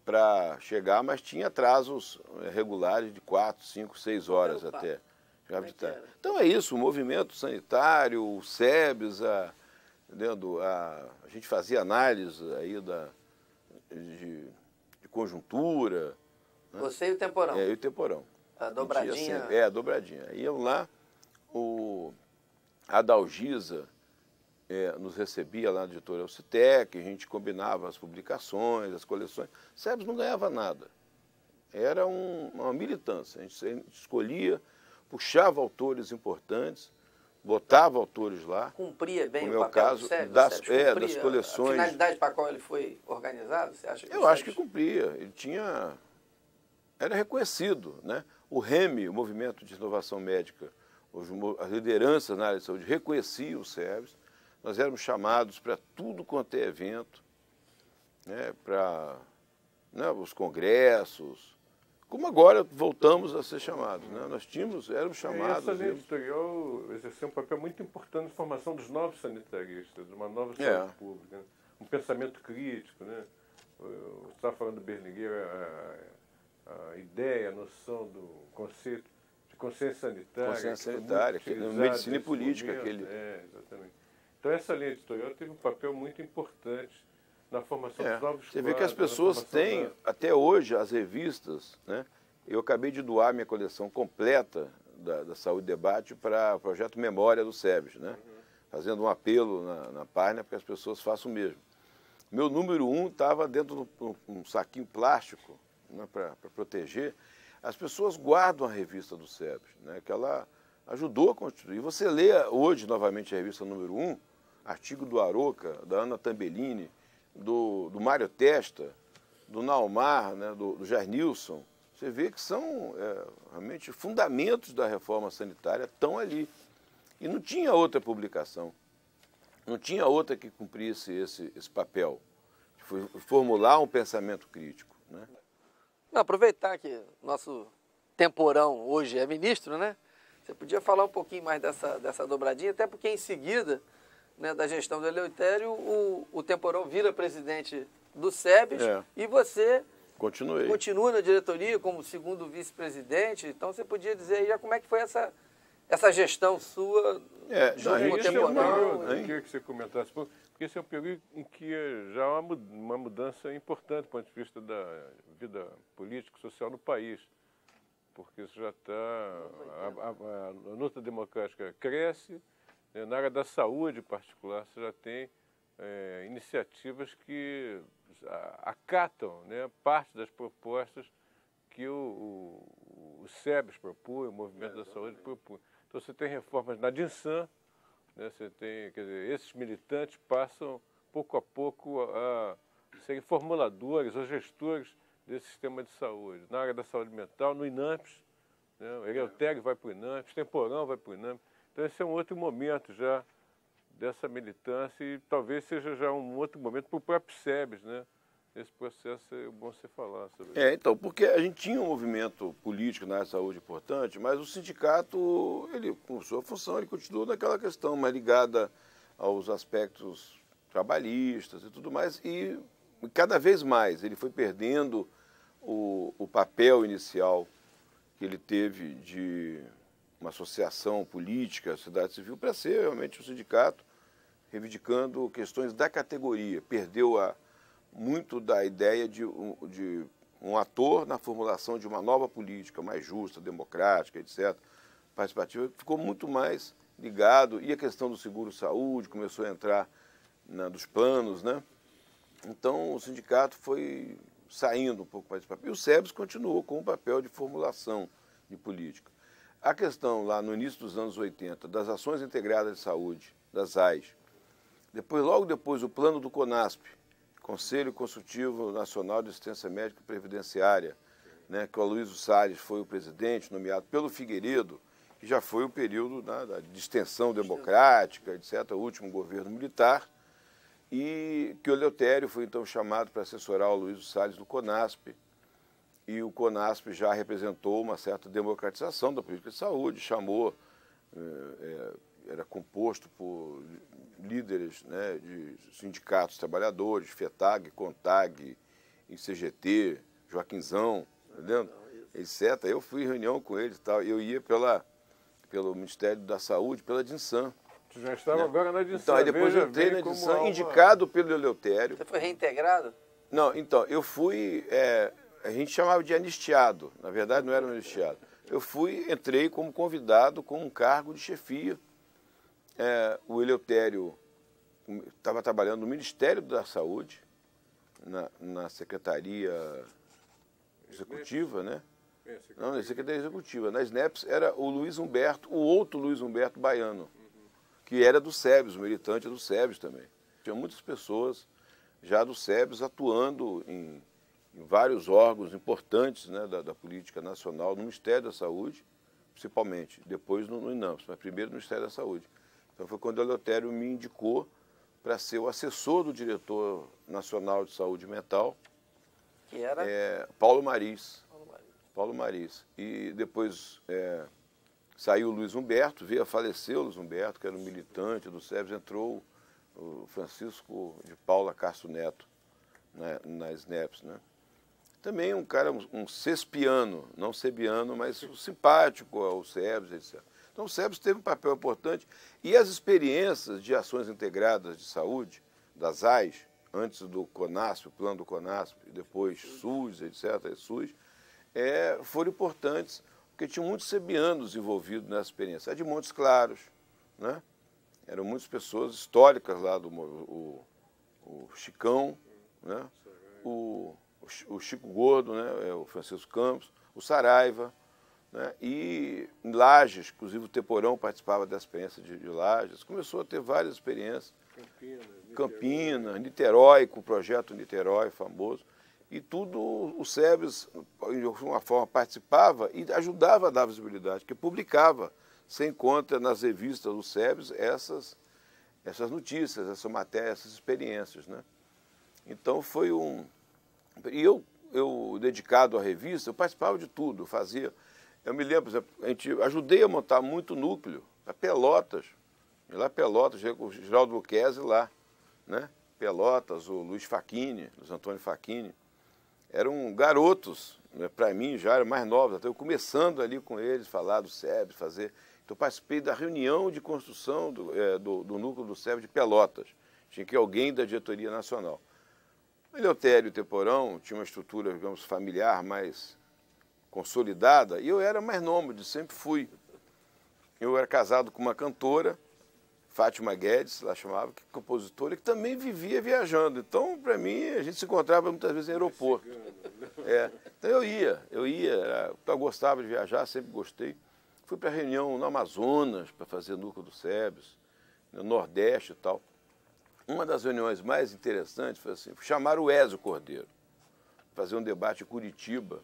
para chegar, mas tinha atrasos regulares de 4, 5, 6 horas até. Então é isso, o movimento sanitário, o SEBS, a gente fazia análise aí de conjuntura. Né? Você e o Temporão? É, e o Temporão. A dobradinha? A dobradinha. Iam lá, a Dalgisa nos recebia lá na editora Citec, a gente combinava as publicações, as coleções. SEBS não ganhava nada. Era uma militância. A gente escolhia, puxava autores importantes, botava autores lá. Cumpria bem o papel do SEBS? Das coleções. A finalidade para a qual ele foi organizado, você acha que eu acho que cumpria. Ele era reconhecido, né? O REME, o Movimento de Inovação Médica, as lideranças na área de saúde reconheciam o SEBS. Nós éramos chamados para tudo quanto é evento, né, para os congressos, como agora voltamos a ser chamados. Né? Nós éramos chamados. Essa linha editorial exerceu um papel muito importante na formação dos novos sanitaristas, de uma nova saúde pública, né? Um pensamento crítico. Né? Você estava falando do Berlinguer, a ideia, a noção do conceito de consciência sanitária. Consciência sanitária, medicina e política. Exatamente. Então essa linha editorial teve um papel muito importante na formação dos novos quadros. Você vê que as pessoas têm, até hoje, as revistas, né? Eu acabei de doar minha coleção completa da Saúde Debate para o projeto Memória do SEBS, né? Fazendo um apelo na página para que as pessoas façam o mesmo. Meu número 1 estava dentro de um saquinho plástico, né, para proteger. As pessoas guardam a revista do SEBS, né, que ela ajudou a constituir. Você lê hoje, novamente, a revista número 1, artigo do Aroca, da Ana Tambellini, do Mário Testa, do Naumar, né, do Jair Nilson. Você vê que são realmente fundamentos da reforma sanitária, estão ali. E não tinha outra publicação, não tinha outra que cumprisse esse papel, de formular um pensamento crítico. Né? Não, aproveitar que nosso Temporão hoje é ministro, né? Você podia falar um pouquinho mais dessa dobradinha, até porque em seguida, né, da gestão do Eleutério, o Temporão vira presidente do SEBS e você continua na diretoria como segundo vice-presidente. Então você podia dizer aí já como é que foi essa gestão sua junto com o Temporão. Eu queria que você comentasse, porque esse é um período em que já há uma mudança importante do ponto de vista da vida política e social no país. Porque isso já está... A luta democrática cresce. Na área da saúde, em particular, você já tem iniciativas que acatam, né, parte das propostas que o SEBS propõe, o Movimento da Saúde propõe. Então você tem reformas na DINSAM, né, você tem, quer dizer, esses militantes passam pouco a pouco a serem formuladores ou gestores desse sistema de saúde. Na área da saúde mental, no INAMPS, né, o Eleutério vai para o INAMPS, o Temporão vai para o INAMPS. Então esse é um outro momento já dessa militância e talvez seja já um outro momento para o próprio SEBS, né? Esse processo é bom você falar sobre isso. Então, porque a gente tinha um movimento político na área de saúde importante, mas o sindicato, ele, com sua função, ele continua naquela questão mais ligada aos aspectos trabalhistas e tudo mais, e cada vez mais ele foi perdendo o papel inicial que ele teve de uma associação política, sociedade civil, para ser realmente um sindicato, reivindicando questões da categoria. Perdeu muito da ideia de um ator na formulação de uma nova política mais justa, democrática, etc., participativa, ficou muito mais ligado, e a questão do seguro-saúde começou a entrar dos planos, né? Então o sindicato foi saindo um pouco mais desse papel. E o SEBS continuou com o papel de formulação de política. A questão lá no início dos anos 80, das ações integradas de saúde, das AIS, logo depois o plano do CONASP, Conselho Consultivo Nacional de Assistência Médica e Previdenciária, né, que o Aloysio Salles foi o presidente, nomeado pelo Figueiredo, que já foi o período de extensão democrática, etc., o último governo militar, e que o Eleutério foi então chamado para assessorar o Aloysio Salles do CONASP, e o CONASP já representou uma certa democratização da política de saúde, chamou, era composto por líderes, né, de sindicatos trabalhadores, FETAG, CONTAG, ICGT, Joaquinzão, entendeu? Etc. Eu fui em reunião com eles e tal, eu ia pelo Ministério da Saúde, pela DINSAM. Você já estava, né, agora na DINSAM. Então, aí depois eu entrei na DINSAM, indicado pelo Eleutério. Você foi reintegrado? Não, então, eu fui, a gente chamava de anistiado, na verdade não era um anistiado. Eu entrei como convidado com um cargo de chefia. O Eleutério estava trabalhando no Ministério da Saúde, na Secretaria Executiva, né? Não, na Secretaria Executiva. Na SNEPS era o Luiz Humberto, o outro Luiz Humberto Baiano, que era do SEBS, militante do SEBS também. Tinha muitas pessoas já do SEBS atuando em vários órgãos importantes, né, da política nacional, no Ministério da Saúde, principalmente, depois no INAMPS, mas primeiro no Ministério da Saúde. Então foi quando o Eleutério me indicou para ser o assessor do diretor nacional de saúde mental, que era? Paulo Maris. E depois saiu o Luiz Humberto, veio a falecer o Luiz Humberto, que era um militante do SEBS, entrou o Francisco de Paula Castro Neto na SNEPS, né? Também um cara, um cespiano, não sebiano, mas simpático ao SEBS, etc. Então o SEBS teve um papel importante e as experiências de ações integradas de saúde, das AIS, antes do CONASP, o plano do CONASP, e depois SUS, etc., SUS, foram importantes, porque tinham muitos sebianos envolvidos nessa experiência. A de Montes Claros, né? Eram muitas pessoas históricas lá, o Chicão, né? O Chico Gordo, né? O Francisco Campos, o Saraiva, né? E em Lages, inclusive o Teporão participava da experiência de Lages, começou a ter várias experiências. Campinas, Niterói, com o projeto Niterói famoso, e tudo o SEBS, de alguma forma, participava e ajudava a dar visibilidade, que publicava, sem conta, nas revistas do SEBS, essas notícias, essa matéria, essas experiências, né? Então foi E eu dedicado à revista, eu participava de tudo, eu fazia... Eu me lembro, por exemplo, ajudei a montar muito núcleo, a Pelotas, o Geraldo Luquezzi lá, né? Pelotas, o Luiz Antônio Facchini, eram garotos, né? Para mim já eram mais novos, até eu começando ali com eles, falar do SEBS, fazer... Então eu participei da reunião de construção do núcleo do SEBS de Pelotas, tinha que ir alguém da diretoria nacional. O Eleutério Teporão tinha uma estrutura, digamos, familiar mais consolidada, e eu era mais nômade, sempre fui. Eu era casado com uma cantora, Fátima Guedes, ela chamava, que é compositora, que também vivia viajando. Então, para mim, a gente se encontrava muitas vezes em aeroporto. Então eu ia, eu gostava de viajar, sempre gostei. Fui para reunião no Amazonas, para fazer núcleo do SEBS, no Nordeste e tal. Uma das reuniões mais interessantes foi assim, chamaram o Ézio Cordeiro, fazer um debate em Curitiba,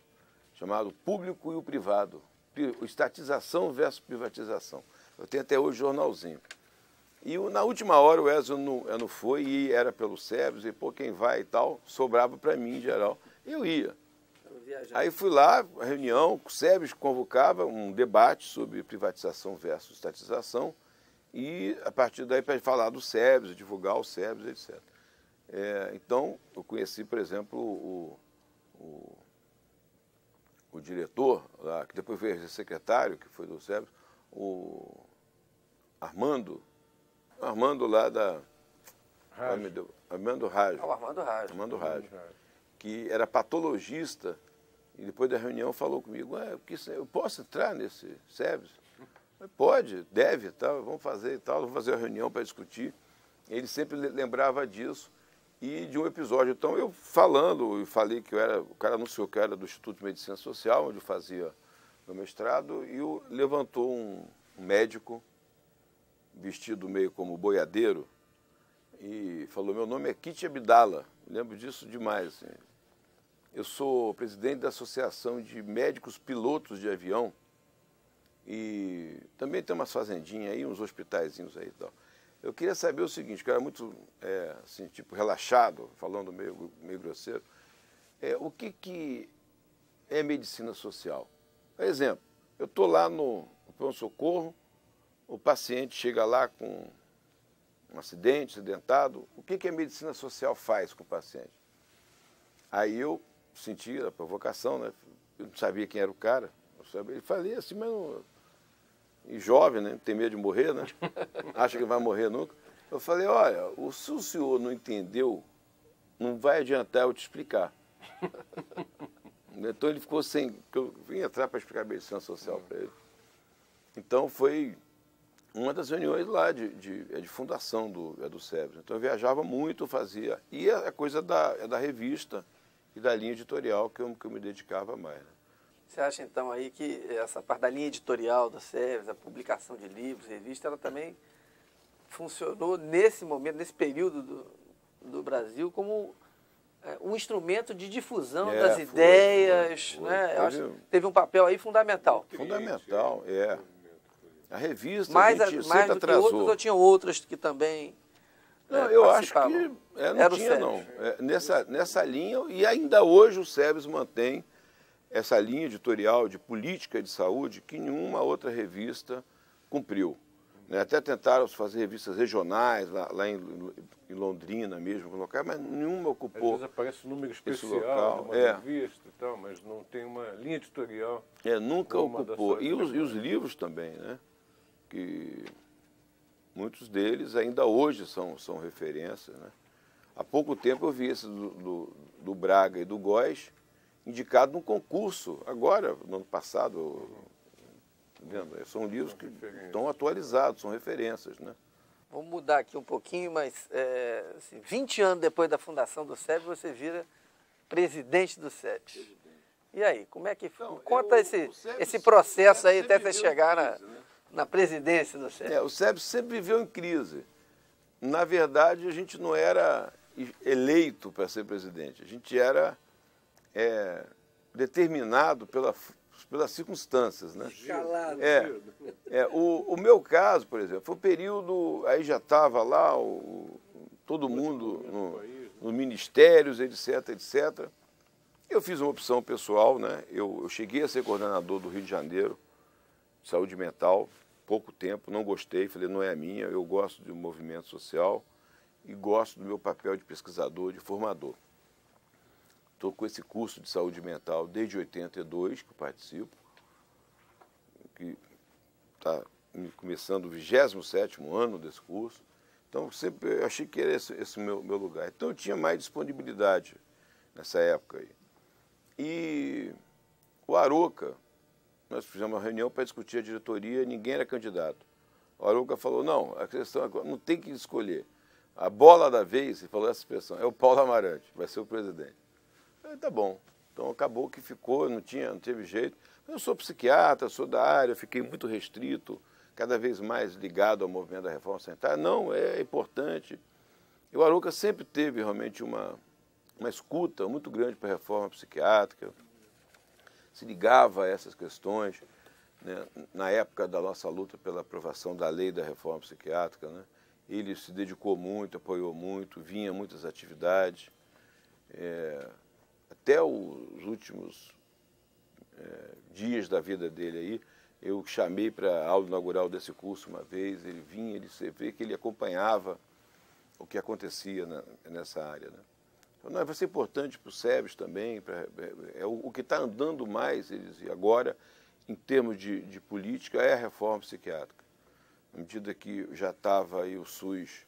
chamado Público e o Privado, estatização versus privatização. Eu tenho até hoje jornalzinho. E na última hora o Ézio não foi, e era pelo SEBS, e quem vai e tal, sobrava para mim em geral. Eu ia. Aí fui lá, a reunião, o SEBS convocava um debate sobre privatização versus estatização, e a partir daí para falar do SEBS, divulgar o SEBS, etc. Então, eu conheci, por exemplo, o diretor, lá, que depois veio ser secretário, que foi do SEBS, o Armando lá da... Armando Rajo. Armando Rajo. Que era patologista, e depois da reunião falou comigo, eu posso entrar nesse SEBS? Pode, deve, tal, vamos fazer e tal, vamos fazer uma reunião para discutir. Ele sempre lembrava disso e de um episódio. Então, eu falei que o cara anunciou que eu era do Instituto de Medicina Social, onde eu fazia meu mestrado, e levantou um médico, vestido meio como boiadeiro, e falou: meu nome é Kit Abdala, lembro disso demais. Assim. Eu sou presidente da Associação de Médicos Pilotos de Avião e também tem umas fazendinhas aí, uns hospitaizinhos aí e tal. Eu queria saber o seguinte, que eu era muito, assim, tipo, relaxado, falando meio grosseiro, o que é medicina social? Por exemplo, eu estou lá no pronto-socorro, o paciente chega lá com um acidentado, o que a medicina social faz com o paciente? Aí eu senti a provocação, né? Eu não sabia quem era o cara, ele falei assim, mas não... E jovem, né? Tem medo de morrer, né? Acha que vai morrer nunca. Eu falei, olha, se o senhor não entendeu, não vai adiantar eu te explicar. Então ele ficou sem... Eu vim entrar para explicar a medicina social para ele. Então foi uma das reuniões lá de fundação do SEBS. Então eu viajava muito, fazia... E a coisa da revista e da linha editorial que eu me dedicava mais, né? Você acha, então, aí que essa parte da linha editorial do SEBS, a publicação de livros, revista, ela também funcionou nesse momento, nesse período do Brasil, como um instrumento de difusão das ideias, né? Eu acho que teve um papel aí fundamental. Fundamental, A revista mais a gente mais sempre do que atrasou. outros, ou tinham outras que também Não, eu acho que participavam? não tinha, não. Nessa linha, e ainda hoje o SEBS mantém essa linha editorial de política de saúde que nenhuma outra revista cumpriu. Né? Até tentaram fazer revistas regionais, lá em Londrina mesmo, local, mas nenhuma ocupou. Às vezes aparece um número especial local. de uma revista e tal, mas não tem uma linha editorial. Nunca ocupou. E os livros também, né? Que muitos deles ainda hoje são referências. Né? Há pouco tempo eu vi esse do Braga e do Góes, indicado num concurso, agora, no ano passado, vendo? São livros que estão atualizados, são referências, né? Vamos mudar aqui um pouquinho, mas assim, 20 anos depois da fundação do SEBS, você vira presidente do SEBS. E aí, como é que foi? Conta esse processo aí até você chegar na presidência do SEBS. O SEBS sempre viveu em crise. Na verdade, a gente não era eleito para ser presidente, a gente era determinado pelas circunstâncias, né? Escalado. O meu caso, por exemplo, foi um período, aí já estava lá todo mundo nos ministérios, etc, etc. Eu fiz uma opção pessoal, né? Eu cheguei a ser coordenador do Rio de Janeiro, de saúde mental, pouco tempo, não gostei, falei, não é a minha, eu gosto do movimento social e gosto do meu papel de pesquisador, de formador. Estou com esse curso de saúde mental desde 82, que eu participo, que está começando o 27º ano desse curso. Então, sempre achei que era esse meu lugar. Então, eu tinha mais disponibilidade nessa época aí. E o Arouca, nós fizemos uma reunião para discutir a diretoria, ninguém era candidato. O Arouca falou, não, a questão agora não tem que escolher. A bola da vez, ele falou essa expressão, é o Paulo Amarante, vai ser o presidente. Tá bom. Então acabou que ficou, não teve jeito. Eu sou psiquiatra, sou da área, fiquei muito restrito, cada vez mais ligado ao movimento da reforma sanitária. Não, é importante. E o Arouca sempre teve realmente uma escuta muito grande para a reforma psiquiátrica, se ligava a essas questões, né? Na época da nossa luta pela aprovação da lei da reforma psiquiátrica, né? Ele se dedicou muito, apoiou muito, vinha a muitas atividades. Até os últimos dias da vida dele aí, eu chamei para a aula inaugural desse curso uma vez, ele vinha, você vê que ele acompanhava o que acontecia nessa área, né? Então, vai ser importante para o SEBS também, o que está andando mais agora, em termos de política, é a reforma psiquiátrica. À medida que já estava aí o SUS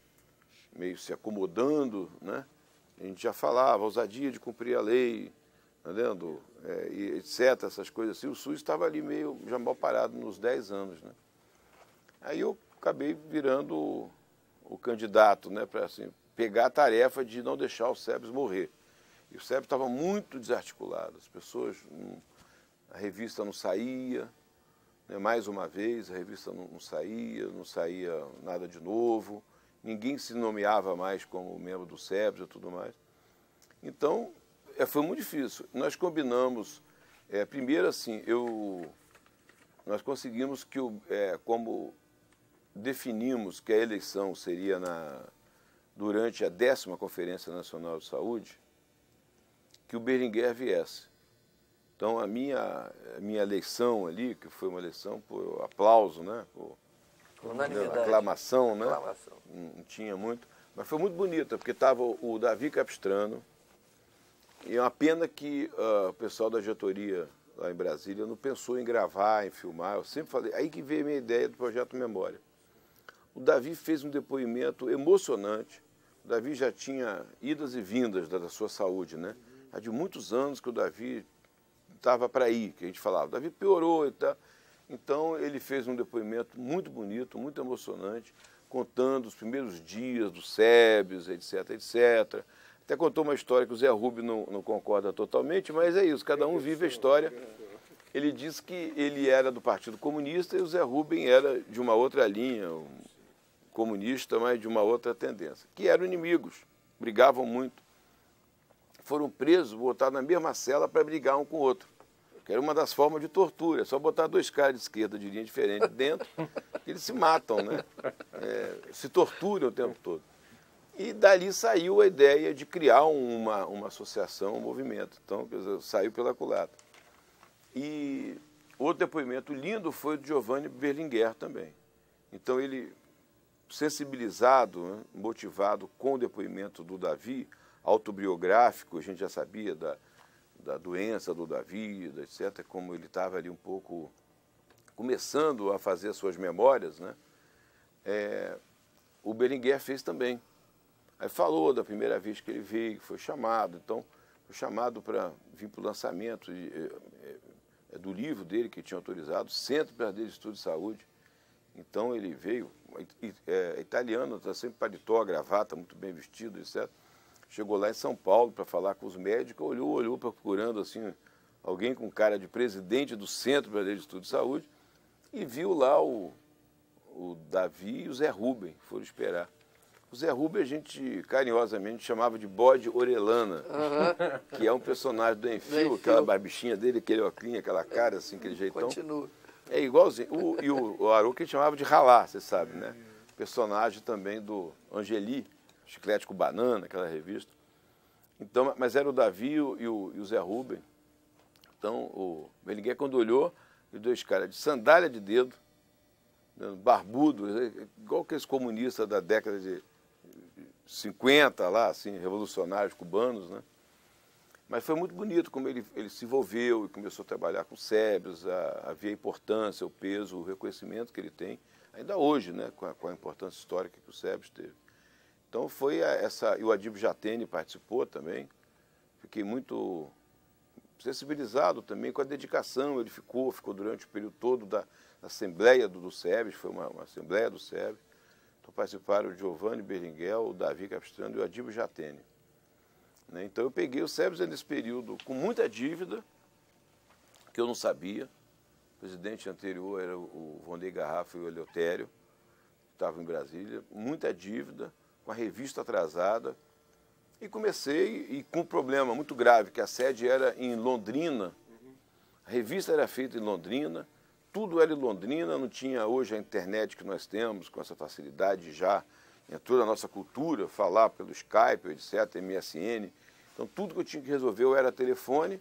meio se acomodando, né? A gente já falava, ousadia de cumprir a lei, entendendo? E etc., essas coisas assim. O SUS estava ali meio já mal parado nos 10 anos, né? Aí eu acabei virando o candidato, né, para assim, pegar a tarefa de não deixar o SEBS morrer. E o SEBS estava muito desarticulado, as pessoas, a revista não saía, né, mais uma vez, a revista não saía nada de novo, ninguém se nomeava mais como membro do SEBS e tudo mais. Então, foi muito difícil. Nós combinamos, primeiro assim, nós conseguimos que, como definimos que a eleição seria durante a 10ª Conferência Nacional de Saúde, que o Berenguer viesse. Então, a minha eleição ali, que foi uma eleição por aplauso, né? Por aclamação, né? Aclamação. Não tinha muito, mas foi muito bonita, porque estava o Davi Capistrano, e é uma pena que o pessoal da diretoria lá em Brasília não pensou em gravar, em filmar. Eu sempre falei, aí que veio a minha ideia do Projeto Memória. O Davi fez um depoimento emocionante. O Davi já tinha idas e vindas da sua saúde, né? Há de muitos anos que o Davi estava para ir, que a gente falava. O Davi piorou e tal. Então, ele fez um depoimento muito bonito, muito emocionante, contando os primeiros dias do SEBS, etc, etc. Até contou uma história que o Zé Rubem não concorda totalmente, mas é isso, cada um vive a história. Ele disse que ele era do Partido Comunista e o Zé Rubem era de uma outra linha, comunista, mas de uma outra tendência, que eram inimigos, brigavam muito. Foram presos, botados na mesma cela para brigar um com o outro, que era uma das formas de tortura, só botar dois caras de esquerda de linha diferente dentro, eles se matam, né? Se torturam o tempo todo. E dali saiu a ideia de criar uma associação, um movimento. Então, quer dizer, saiu pela culatra. E outro depoimento lindo foi do Giovanni Berlinguer também. Então, ele, sensibilizado, né, motivado com o depoimento do Davi, autobiográfico, a gente já sabia da doença do Davi, etc., como ele estava ali um pouco começando a fazer as suas memórias, né? O Berlinguer fez também. Aí falou da primeira vez que ele veio, que foi chamado. Então, foi chamado para vir para o lançamento do livro dele, que tinha autorizado, Centro Brasileiro de Estudo de Saúde. Então, ele veio, italiano, está sempre paletó, gravata, muito bem vestido, etc. Chegou lá em São Paulo para falar com os médicos, olhou procurando assim, alguém com cara de presidente do Centro Brasileiro de Estudo de Saúde, e viu lá o Davi e o Zé Rubem, foram esperar. O Zé Rubem a gente carinhosamente chamava de Bode Orelana, que é um personagem do Enfio, aquela barbichinha dele, aquele óculos, aquela cara, assim, aquele jeitão. Continua. É igualzinho. E o Aruca a gente chamava de Ralá, você sabe, né? Personagem também do Angeli, Chiclete com Banana, aquela revista. Então, mas era o Davi e o Zé Rubem. Então, o Berlinguer, quando olhou, os dois caras de sandália de dedo, barbudo, igual aqueles comunistas da década de 50 lá, assim, revolucionários cubanos, né? Mas foi muito bonito como ele se envolveu e começou a trabalhar com o SEBS, a ver a importância, o peso, o reconhecimento que ele tem, ainda hoje, né, com a importância histórica que o SEBS teve. Então foi e o Adib Jatene participou também, fiquei muito sensibilizado também com a dedicação, ele ficou durante o período todo da Assembleia do SEBS, foi uma Assembleia do SEBS. Então participaram o Giovanni Berlinguer, o Davi Capistrano e o Adib Jatene. Né? Então eu peguei o SEBS nesse período com muita dívida, que eu não sabia. O presidente anterior era o Vonley Garrafa e o Eleutério, que estavam em Brasília, muita dívida, com a revista atrasada. E comecei, e com um problema muito grave, que a sede era em Londrina, a revista era feita em Londrina, tudo era em Londrina, não tinha hoje a internet que nós temos, com essa facilidade já, entrou na nossa cultura, falar pelo Skype, etc., MSN. Então, tudo que eu tinha que resolver eu era telefone,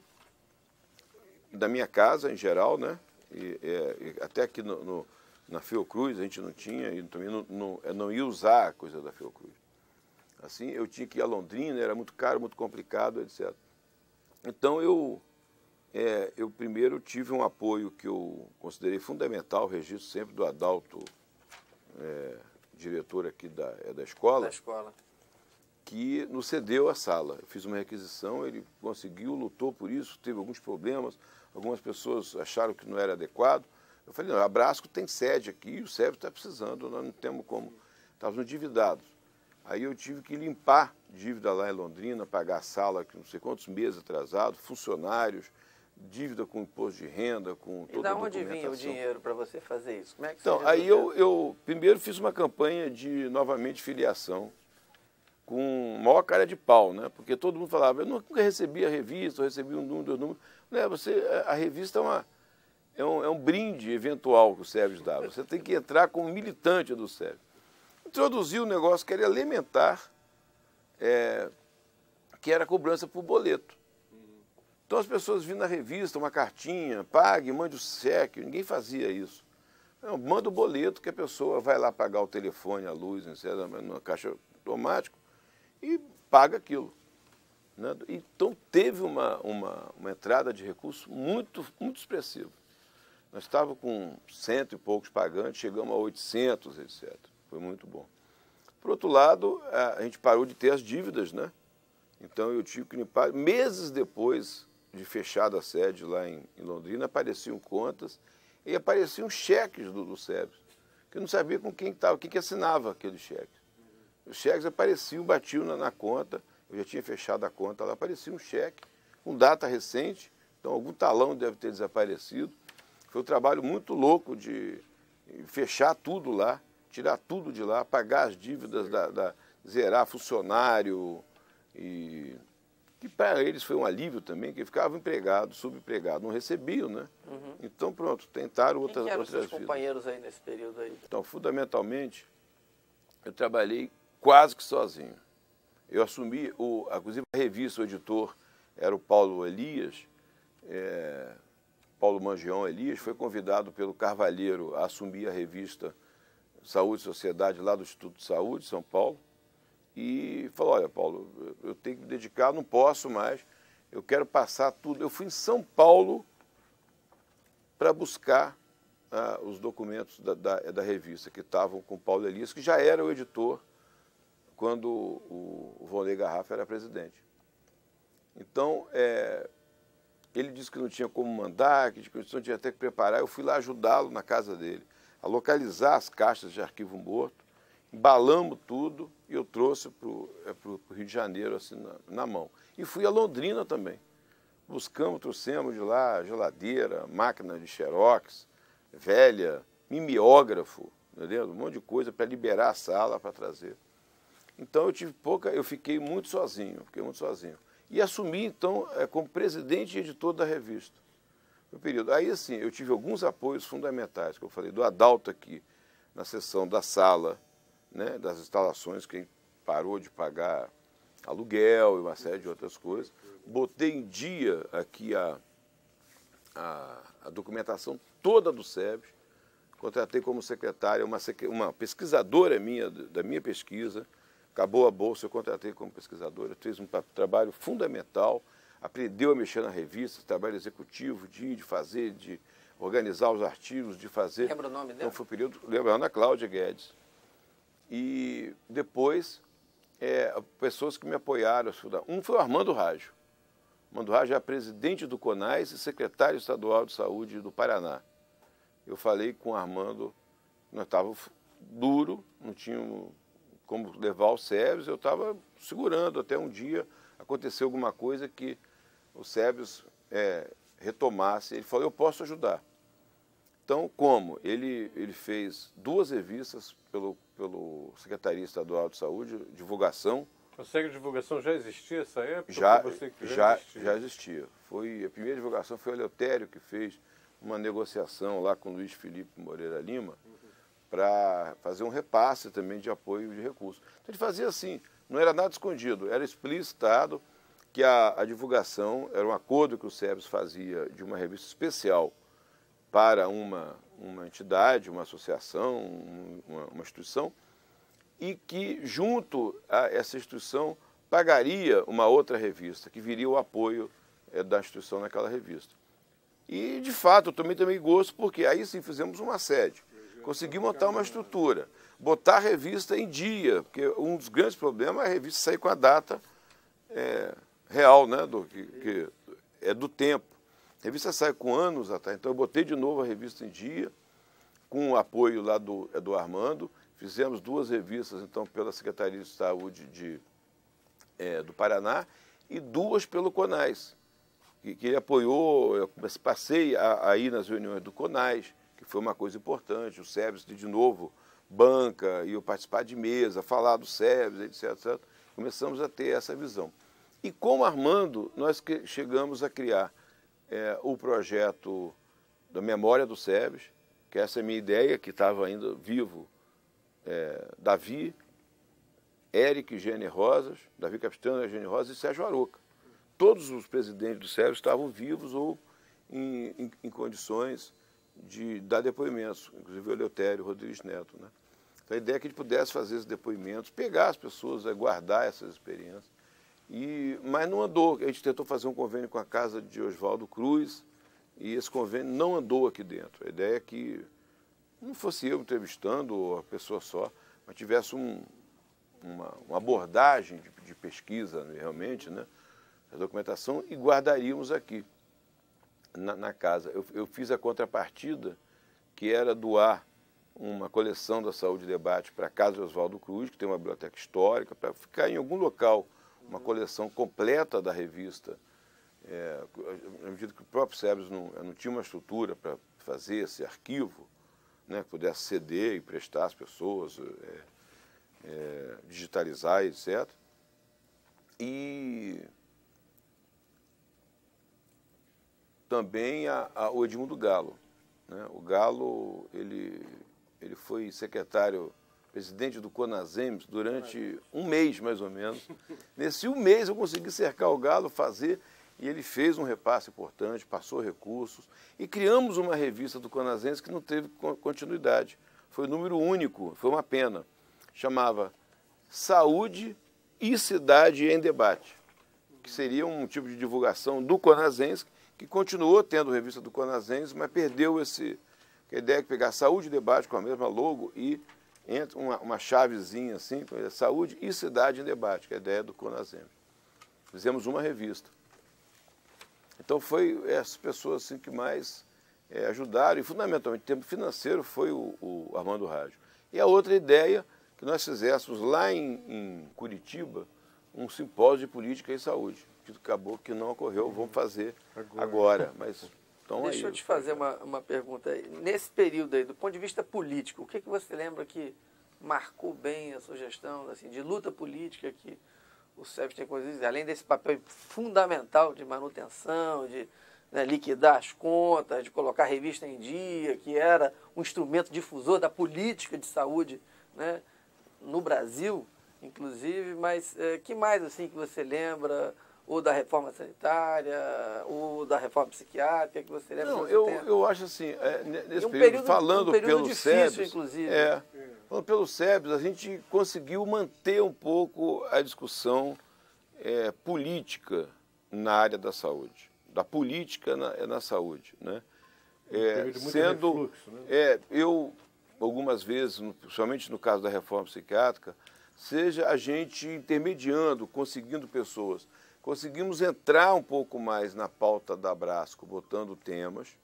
da minha casa em geral, né? E até aqui na Fiocruz a gente não tinha, e também não ia usar a coisa da Fiocruz. Assim, eu tinha que ir a Londrina, era muito caro, muito complicado, etc. Então, eu primeiro tive um apoio que eu considerei fundamental, o registro sempre do Adalto, diretor aqui da escola, que nos cedeu a sala. Eu fiz uma requisição, ele conseguiu, lutou por isso, teve alguns problemas, algumas pessoas acharam que não era adequado, Eu falei, não, a Brasco tem sede aqui, o SEBS está precisando, nós não temos como, estávamos endividados. Aí eu tive que limpar dívida lá em Londrina, pagar a sala, que não sei quantos meses atrasado, funcionários, dívida com imposto de renda, com toda a documentação. E da onde vinha o dinheiro para você fazer isso? Como é que então, você aí eu primeiro fiz uma campanha de, novamente, filiação, com maior cara de pau, né? Porque todo mundo falava, eu nunca recebi a revista, eu recebi um número, dois números. Não é, a revista é um brinde eventual que o SEBS dá. Você tem que entrar como militante do SEBS. Introduziu um negócio que era elementar, que era a cobrança por boleto. Então as pessoas vinham na revista, uma cartinha, pague, mande o cheque, ninguém fazia isso. Não, manda o boleto que a pessoa vai lá pagar o telefone, a luz, na caixa automática e paga aquilo. Né? Então teve uma entrada de recursos muito, muito expressiva. Nós estávamos com 100 e poucos pagantes, chegamos a 800, etc. Foi muito bom. Por outro lado, a gente parou de ter as dívidas, né? Então eu tive que limpar. Meses depois de fechada a sede lá em Londrina, apareciam contas e apareciam cheques do SEBS, que eu não sabia com quem estava, quem que assinava aqueles cheques. Os cheques apareciam, batiam na conta, eu já tinha fechado a conta lá, aparecia um cheque com data recente, então algum talão deve ter desaparecido. Foi um trabalho muito louco de fechar tudo lá, tirar tudo de lá, pagar as dívidas, zerar funcionário, e que para eles foi um alívio também, que ficavam empregados, subempregados, não recebiam, né? Uhum. Então, pronto, tentaram outras vidas. Quem eram seus companheiros aí nesse período aí? Então, fundamentalmente, eu trabalhei quase que sozinho. Eu assumi, inclusive a revista, o editor era o Paulo Elias, Paulo Mangião Elias, foi convidado pelo Carvalheiro a assumir a revista Saúde e Sociedade lá do Instituto de Saúde, São Paulo, e falou, olha, Paulo, eu tenho que me dedicar, não posso mais, eu quero passar tudo. Eu fui em São Paulo para buscar os documentos da revista que estavam com o Paulo Elias, que já era o editor quando o Vonley Garrafa era presidente. Então, ele disse que não tinha como mandar, que tinha até que preparar. Eu fui lá ajudá-lo na casa dele, a localizar as caixas de arquivo morto, embalamos tudo e eu trouxe para o Rio de Janeiro assim, na mão. E fui a Londrina também. Trouxemos de lá geladeira, máquina de xerox, velha, mimeógrafo, entendeu? Um monte de coisa para liberar a sala para trazer. Então eu fiquei muito sozinho, E assumi, então, como presidente e editor da revista. No período. Aí, assim, eu tive alguns apoios fundamentais, que eu falei, do Adalto aqui, na seção da sala, né, das instalações, que parou de pagar aluguel e uma série de outras coisas. Botei em dia aqui a documentação toda do SEBS. Contratei como secretária uma pesquisadora minha, da minha pesquisa. Acabou a bolsa, eu contratei como pesquisadora. Fez um trabalho fundamental. Aprendeu a mexer na revista, trabalho executivo, de fazer, de organizar os artigos, de fazer. Lembra o nome dela? Então foi o período, lembra, Ana Cláudia Guedes. E depois, pessoas que me apoiaram. Um foi o Armando Raggio. Armando Raggio é presidente do CONAS e secretário estadual de saúde do Paraná. Eu falei com o Armando, nós estávamos duro, não tínhamos como levar o SEBS, eu estava segurando até um dia aconteceu alguma coisa que o SEBS retomasse. Ele falou, eu posso ajudar. Então, como? Ele fez 2 revistas pelo Secretaria Estadual de Saúde, divulgação. A SEG de divulgação já existia nessa época? Já existia. A primeira divulgação foi o Eleutério que fez uma negociação lá com o Luiz Felipe Moreira Lima para fazer um repasse também de apoio de recursos. Então, ele fazia assim, não era nada escondido, era explicitado que a divulgação era um acordo que o SEBS fazia de uma revista especial para uma entidade, uma associação, uma instituição, e que, junto a essa instituição, pagaria uma outra revista, que viria o apoio da instituição naquela revista. E, de fato, eu tomei gosto, porque aí sim fizemos uma sede, conseguimos montar uma estrutura, botar a revista em dia, porque um dos grandes problemas é a revista sair com a data real, né, que é do tempo. A revista sai com anos atrás, então eu botei de novo a revista em dia, com o apoio lá do Armando. Fizemos 2 revistas, então, pela Secretaria de Saúde do Paraná e 2 pelo CONAS, que ele apoiou. Eu passei a ir nas reuniões do CONAS, que foi uma coisa importante. O SEBS, de novo, banca, e eu participar de mesa, falar do SEBS, etc, etc. Começamos a ter essa visão. E com o Armando, nós chegamos a criar o projeto da memória do SEBS, que essa é a minha ideia, que estava ainda vivo, Davi, Eric Gene Rosas, Davi Capistrano, Gene Rosas e Sérgio Aroca. Todos os presidentes do SEBS estavam vivos ou em condições de dar depoimentos, inclusive o Eleutério Rodrigues Neto, né? Então, a ideia é que a gente pudesse fazer esses depoimentos, pegar as pessoas, guardar essas experiências. Mas não andou. A gente tentou fazer um convênio com a casa de Oswaldo Cruz e esse convênio não andou aqui dentro. A ideia é que não fosse eu entrevistando ou a pessoa só, mas tivesse uma abordagem de pesquisa, realmente, né, a documentação, e guardaríamos aqui na casa. Eu fiz a contrapartida, que era doar uma coleção da Saúde e Debate para a casa de Oswaldo Cruz, que tem uma biblioteca histórica, para ficar em algum local uma coleção completa da revista, na medida que o próprio SEBS não tinha uma estrutura para fazer esse arquivo, né, que pudesse ceder e prestar às pessoas, digitalizar, etc. E também o Edmundo Galo, né? O Galo, ele foi presidente do CONASEMS durante um mês, mais ou menos. Nesse um mês eu consegui cercar o Galo, e ele fez um repasse importante, passou recursos, e criamos uma revista do CONASEMS que não teve continuidade. Foi o número único, foi uma pena. Chamava Saúde e Cidade em Debate, que seria um tipo de divulgação do CONASEMS, que continuou tendo revista do CONASEMS, mas perdeu a ideia de pegar Saúde e Debate com a mesma logo e entra uma chavezinha assim, Saúde e Cidade em Debate, que é a ideia do CONASEMS. Fizemos uma revista. Então foi essas pessoas assim que mais ajudaram, e fundamentalmente em termos financeiro foi o Armando Rádio. E a outra ideia, que nós fizéssemos lá em Curitiba, um simpósio de política e saúde, que acabou que não ocorreu, vamos fazer agora. Mas, então, deixa eu te fazer uma pergunta aí. Nesse período aí, do ponto de vista político, o que você lembra que marcou bem a sua gestão, assim, de luta política que o SEBS tem coisas, além desse papel fundamental de manutenção, de liquidar as contas, de colocar a revista em dia, que era um instrumento difusor da política de saúde, né, no Brasil, inclusive, mas que mais assim que você lembra, ou da reforma sanitária, ou da reforma psiquiátrica, que você lembra? Não, eu acho assim, nesse período, falando pelo SEBS, inclusive. Falando pelo SEBS, a gente conseguiu manter um pouco a discussão política na área da saúde, da política na saúde, né? Sendo, refluxo, né? Eu, algumas vezes, principalmente no caso da reforma psiquiátrica, seja a gente intermediando, conseguindo pessoas. Conseguimos entrar um pouco mais na pauta da Abrasco, botando temas.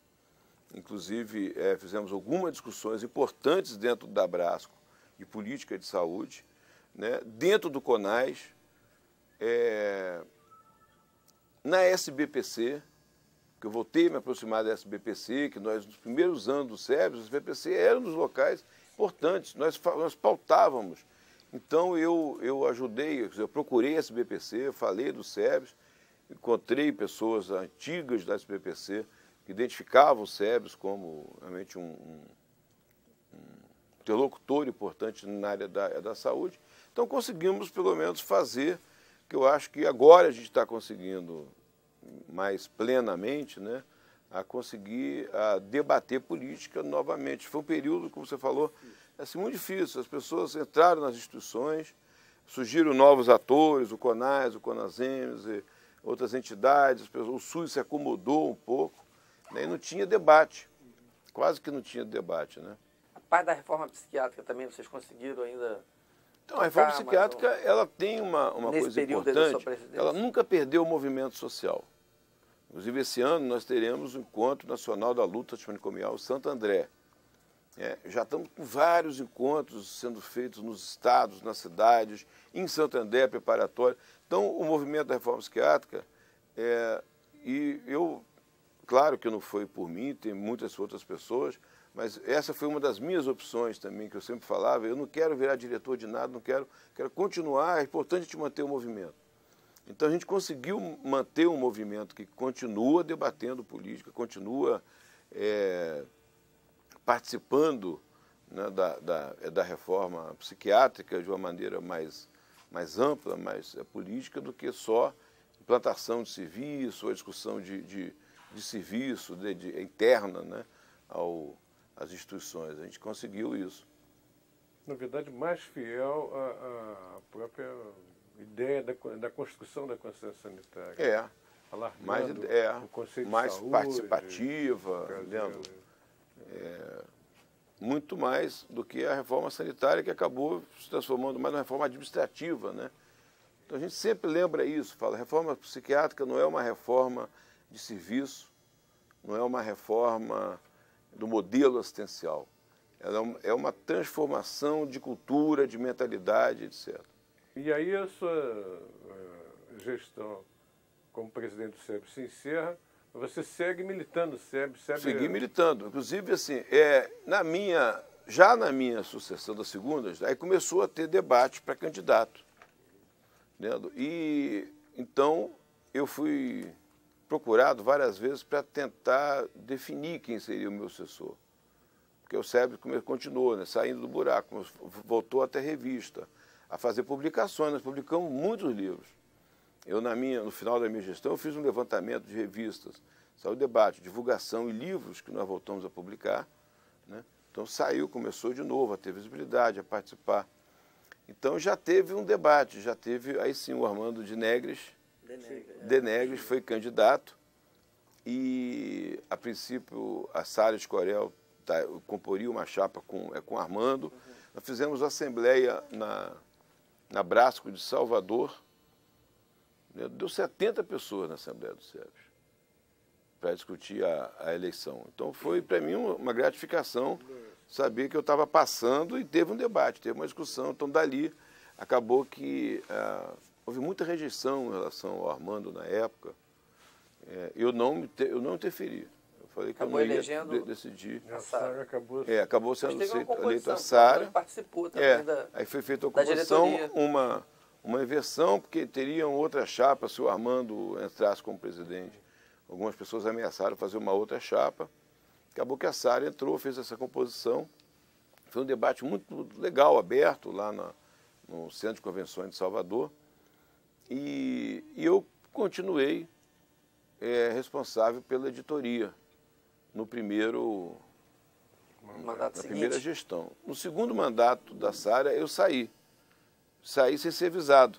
Inclusive, fizemos algumas discussões importantes dentro da Abrasco de política de saúde, né? Dentro do CONAS, na SBPC, que eu voltei a me aproximar da SBPC, que nós, nos primeiros anos do SEBS, a SBPC era um dos locais importantes, nós pautávamos. Então, eu ajudei, eu procurei a SBPC, falei do SEBS, encontrei pessoas antigas da SBPC que identificavam o SEBS como realmente um interlocutor importante na área da saúde. Então, conseguimos, pelo menos, fazer, que eu acho que agora a gente está conseguindo mais plenamente, né, a conseguir debater política novamente. Foi um período, como você falou, assim, muito difícil. As pessoas entraram nas instituições, surgiram novos atores, o CONAS, o CONASEMS, outras entidades, o SUS se acomodou um pouco, né, e não tinha debate, quase que não tinha debate, né? A parte da reforma psiquiátrica também vocês conseguiram ainda? Então, a reforma psiquiátrica ela tem uma coisa importante, ela nunca perdeu o movimento social. Inclusive, esse ano nós teremos o Encontro Nacional da Luta Antimanicomial Santo André. Já estamos com vários encontros sendo feitos nos estados, nas cidades, em Santo André, preparatório. Então, o movimento da reforma psiquiátrica, e eu, claro que não foi por mim, tem muitas outras pessoas, mas essa foi uma das minhas opções também, que eu sempre falava, eu não quero virar diretor de nada, não quero continuar, é importante te manter o movimento. Então, a gente conseguiu manter um movimento que continua debatendo política, continua participando, né, da reforma psiquiátrica de uma maneira mais ampla, mais política, do que só implantação de serviço, ou discussão de serviço interna, né, às instituições. A gente conseguiu isso. Na verdade, mais fiel à própria ideia da construção da consciência sanitária. Alargando o conceito mais de saúde, participativa, muito mais do que a reforma sanitária, que acabou se transformando mais numa reforma administrativa, né? Então a gente sempre lembra isso, fala, a reforma psiquiátrica não é uma reforma de serviço, não é uma reforma do modelo assistencial. Ela é uma transformação de cultura, de mentalidade, etc. E aí a sua gestão como presidente do SEB se encerra, você segue militando o SEB? Segui militando. Inclusive, assim, já na minha sucessão das segundas, aí começou a ter debate para candidato. Entendeu? E então eu fui procurado várias vezes para tentar definir quem seria o meu sucessor. Porque o SEB continuou, né, saindo do buraco, voltou até revista, a fazer publicações. Nós publicamos muitos livros. No final da minha gestão, eu fiz um levantamento de revistas, saiu debate, divulgação e livros que nós voltamos a publicar, né? Então começou de novo a ter visibilidade, a participar. Então já teve um debate, aí sim o Armando de Negres foi candidato, e a princípio a Sara Escorel comporia uma chapa com Armando. Nós fizemos assembleia na Brasco de Salvador. Deu 70 pessoas na Assembleia do SEB para discutir a eleição. Então foi para mim uma gratificação saber que eu estava passando, e teve um debate, teve uma discussão. Então dali acabou que houve muita rejeição em relação ao Armando na época. Eu não interferi. Eu falei que acabou eu não ia decidir. A Sara acabou sendo eleita a Sara. Participou também aí foi feita a composição, uma inversão, porque teriam outra chapa se o Armando entrasse como presidente. Algumas pessoas ameaçaram fazer uma outra chapa. Acabou que a Sara entrou, fez essa composição. Foi um debate muito legal, aberto, lá no Centro de Convenções de Salvador. E eu continuei responsável pela editoria na primeira gestão. No segundo mandato da Sara, eu saí sem ser avisado,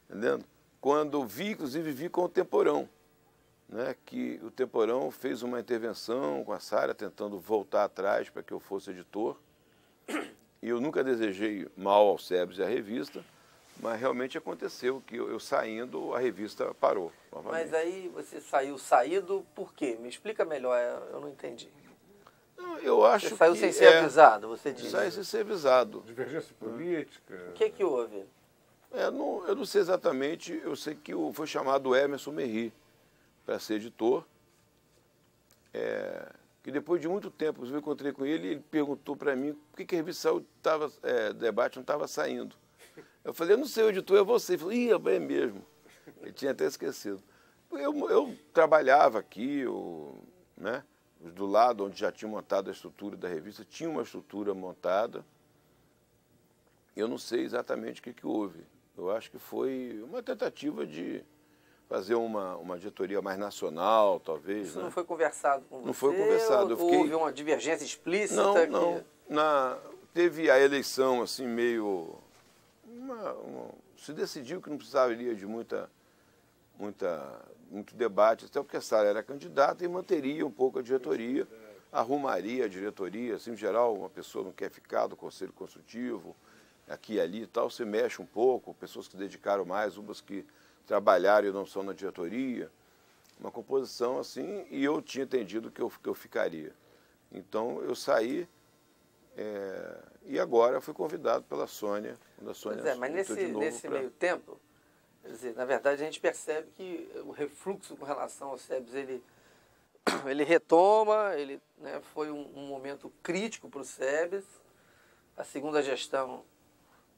entendendo? Quando inclusive vi com o Temporão, né, que o Temporão fez uma intervenção com a Sara, tentando voltar atrás para que eu fosse editor. E eu nunca desejei mal ao SEBS e à revista, mas realmente aconteceu que eu saindo, a revista parou novamente. Mas aí você saído por quê? Me explica melhor, eu não entendi. Não, eu acho você saiu sem ser avisado, você disse? Saiu sem ser avisado. Divergência política? O que houve? Eu não sei exatamente, eu sei que foi chamado o Emerson Merri para ser editor, que depois de muito tempo eu encontrei com ele, e ele perguntou para mim por que a revista Debate não estava saindo. Eu falei, eu não sei, o editor é você. Ele falou, é mesmo. Ele tinha até esquecido. Eu trabalhava aqui, né, do lado onde já tinha montado a estrutura da revista, tinha uma estrutura montada. Eu não sei exatamente o que houve. Eu acho que foi uma tentativa de fazer uma diretoria mais nacional, talvez. Isso, né? Não foi conversado com você? Não foi conversado. Houve uma divergência explícita? Não. Teve a eleição assim meio... se decidiu que não precisaria de muito debate, até porque a Sara era candidata e manteria um pouco a diretoria, arrumaria a diretoria. Assim, em geral, uma pessoa não quer ficar do Conselho Consultivo, aqui e ali e tal, se mexe um pouco, pessoas que dedicaram mais, umas que trabalharam e não são na diretoria. uma composição assim, e eu tinha entendido que eu ficaria. Então eu saí e agora fui convidado pela Sônia, quando a Sônia Pois mas nesse meio tempo, quer dizer, na verdade a gente percebe que o refluxo com relação ao SEBS, ele retoma, né, foi um momento crítico para o SEBS. A segunda gestão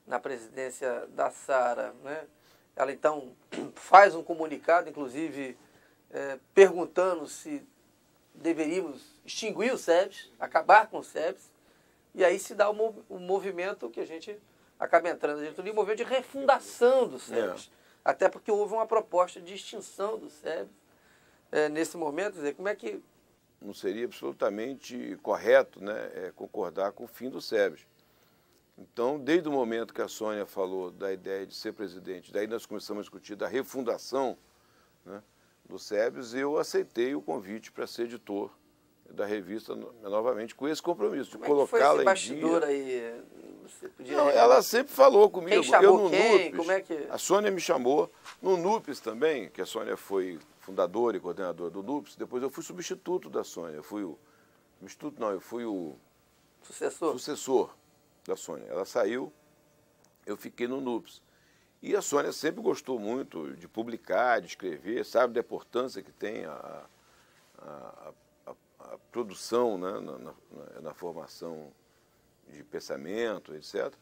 na presidência da Sara, né, ela então faz um comunicado, inclusive perguntando se deveríamos extinguir o SEBS, acabar com o SEBS, e aí se dá o movimento que a gente acaba entrando dentro do movimento de refundação do SEBS. Até porque houve uma proposta de extinção do SEBS nesse momento. Quer dizer, como é que... Não seria absolutamente correto, né, concordar com o fim do SEBS. Então, desde o momento que a Sônia falou da ideia de ser presidente, daí nós começamos a discutir da refundação, né, do SEBS, eu aceitei o convite para ser editor da revista novamente, com esse compromisso, de colocá-la em dia. Aí? Você podia... Não, ela sempre falou comigo. Quem chamou eu no quem? NUPES, como é que... a Sônia me chamou. No NUPES também, que a Sônia foi fundadora e coordenadora do NUPES, depois eu fui substituto da Sônia. Eu fui o sucessor da Sônia. Ela saiu, eu fiquei no NUPES. E a Sônia sempre gostou muito de publicar, de escrever, sabe da importância que tem a produção, né, na formação de pensamento, etc.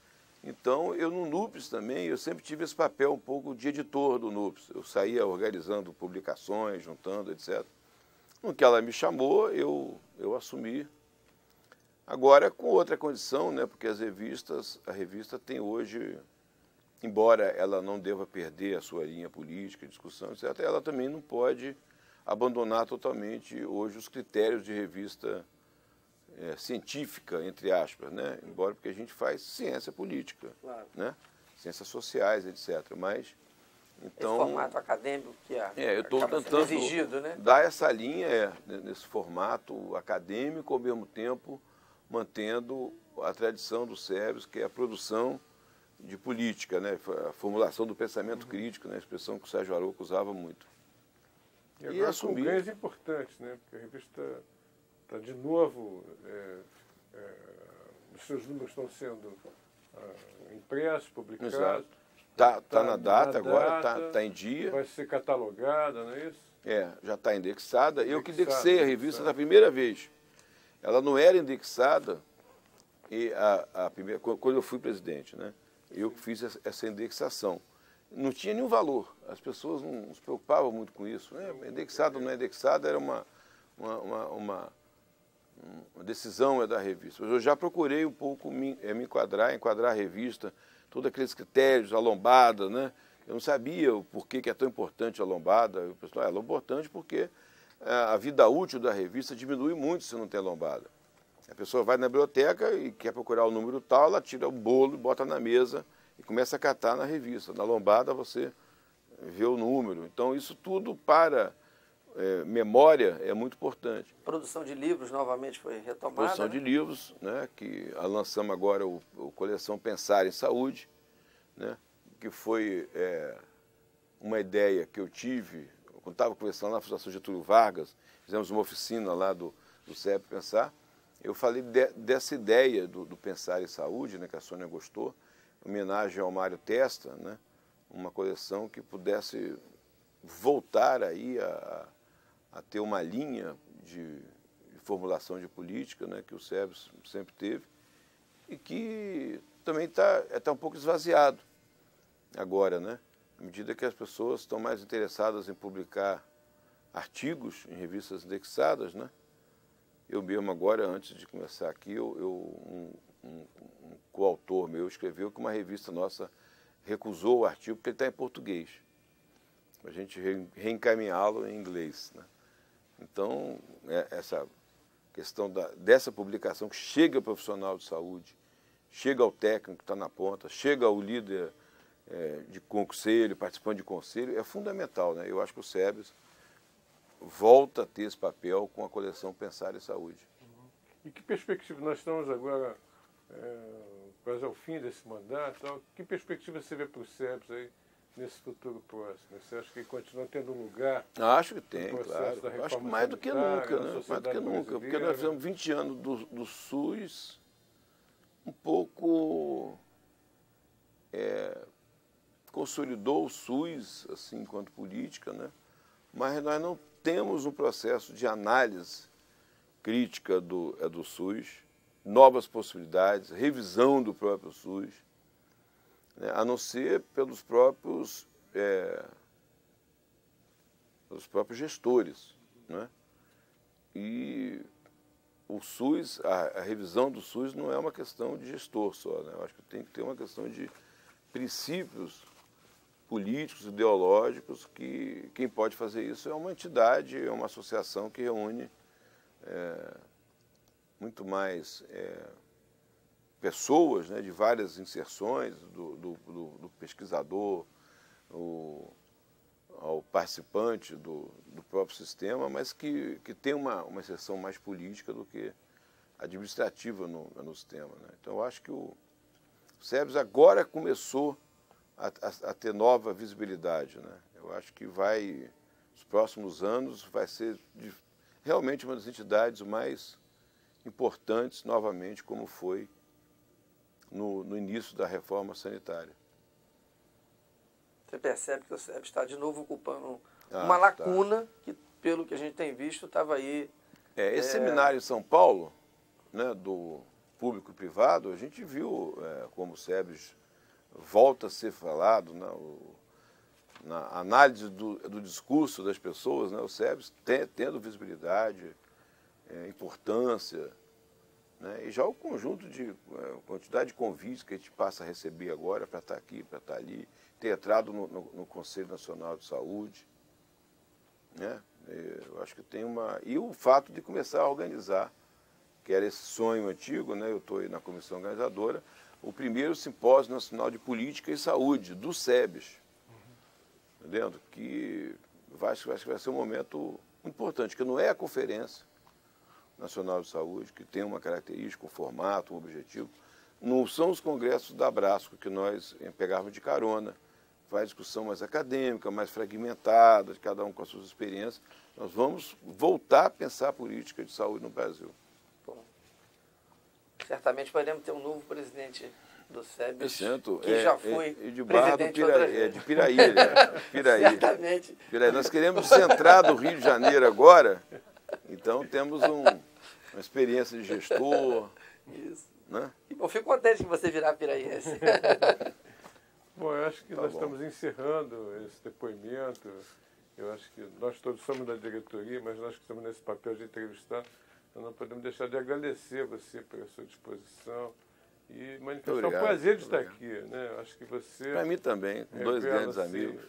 Então, eu no NUPES também, eu sempre tive esse papel um pouco de editor do NUPES. Eu saía organizando publicações, juntando, etc. No que ela me chamou, eu assumi. Agora, com outra condição, né, porque a revista tem hoje, embora ela não deva perder a sua linha política, discussão, etc., ela também não pode abandonar totalmente hoje os critérios de revista científica, entre aspas, né? Embora porque a gente faz ciência política, claro, né? Ciências sociais, etc. Mas, então, esse formato acadêmico que eu estou tentando exigido, né? dar essa linha nesse formato acadêmico, ao mesmo tempo mantendo a tradição do SEBS, que é a produção de política, né? A formulação do pensamento crítico, né? A expressão que o Sérgio Arouca usava muito. E agora assumir... com ganhos importantes, né? Porque a revista está de novo, os seus números estão sendo impressos, publicados. Exato. Tá na data agora, está em dia. Vai ser catalogada, não é isso? Já está indexada. Eu que indexei a revista da primeira vez. Ela não era indexada quando eu fui presidente, né? Eu fiz essa indexação. Não tinha nenhum valor. As pessoas não se preocupavam muito com isso. Indexado ou não é indexado era uma decisão da revista. Eu já procurei um pouco me enquadrar a revista, todos aqueles critérios, a lombada, né? Eu não sabia o porquê que é tão importante a lombada. Eu pensei, ela é importante porque a vida útil da revista diminui muito se não tem lombada. A pessoa vai na biblioteca e quer procurar o número tal, ela tira o bolo, bota na mesa e começa a catar na revista. Na lombada você vê o número. Então isso tudo para memória é muito importante. Produção de livros novamente foi retomada. Produção de livros, né, que lançamos agora o coleção Pensar em Saúde, né, que foi uma ideia que eu tive, quando estava conversando lá na Fundação Getúlio Vargas, fizemos uma oficina lá do SEB Pensar, eu falei dessa ideia do Pensar em Saúde, né, que a Sônia gostou, em homenagem ao Mário Testa, né, uma coleção que pudesse voltar aí a ter uma linha de formulação de política, né, que o SEBS sempre teve, e que também está um pouco esvaziado agora, né? À medida que as pessoas estão mais interessadas em publicar artigos em revistas indexadas, né? Eu mesmo agora, antes de começar aqui, um coautor meu escreveu que uma revista nossa recusou o artigo porque ele está em português, para a gente reencaminhá-lo em inglês, né? Então, essa questão dessa publicação que chega ao profissional de saúde, chega ao técnico que está na ponta, chega ao líder de conselho, participante de conselho, é fundamental, né? Eu acho que o SEBS volta a ter esse papel com a coleção Pensar em Saúde. E que perspectiva, nós estamos agora quase ao fim desse mandato, que perspectiva você vê para o SEBS aí nesse futuro próximo? Você acha que continua tendo lugar? Acho que tem, claro. Acho que mais do que nunca, né? Mais do que nunca, porque nós fizemos 20 anos do SUS um pouco... consolidou o SUS, assim, enquanto política, né? Mas nós não temos um processo de análise crítica do SUS, novas possibilidades, revisão do próprio SUS, né? A não ser pelos próprios gestores, né? E o SUS, a revisão do SUS não é uma questão de gestor só, né? Eu acho que tem que ter uma questão de princípios políticos, ideológicos, que quem pode fazer isso é uma entidade, é uma associação que reúne muito mais pessoas, né, de várias inserções, do pesquisador ao participante do próprio sistema, mas que tem uma inserção mais política do que administrativa no sistema, né? Então, eu acho que o SEBS agora começou a ter nova visibilidade, né? Eu acho que nos próximos anos, vai ser realmente uma das entidades mais importantes, novamente, como foi no início da reforma sanitária. Você percebe que o SEBS está de novo ocupando uma lacuna que, pelo que a gente tem visto, estava aí... Esse seminário em São Paulo, né, do público e privado, a gente viu como o SEBS volta a ser falado, né, na análise do discurso das pessoas, né, o SEBS tendo visibilidade, importância, né, e já o conjunto de quantidade de convites que a gente passa a receber agora para estar aqui, para estar ali, ter entrado no Conselho Nacional de Saúde, né, eu acho que tem uma... E o fato de começar a organizar, que era esse sonho antigo, né, eu estou aí na comissão organizadora, o primeiro simpósio nacional de política e saúde, do SEBS, entendendo? Que vai ser um momento importante, que não é a Conferência Nacional de Saúde, que tem uma característica, um formato, um objetivo, não são os congressos da Abrasco, que nós pegávamos de carona, faz discussão mais acadêmica, mais fragmentada, cada um com as suas experiências. Nós vamos voltar a pensar a política de saúde no Brasil. Bom, certamente podemos ter um novo presidente do SEBS, que já foi de presidente de Piraí. Piraí. Certamente. Piraí. Nós queremos centrar do Rio de Janeiro agora, então temos uma experiência de gestor. Isso. Né? E bom, fico contente que você virar piraíense. Bom, eu acho que nós estamos encerrando esse depoimento. Eu acho que nós todos somos da diretoria, mas nós que estamos nesse papel de entrevistar, nós não podemos deixar de agradecer você pela sua disposição e manifestar o prazer de estar aqui, né? Eu acho que você... Para mim também, com dois grandes amigos.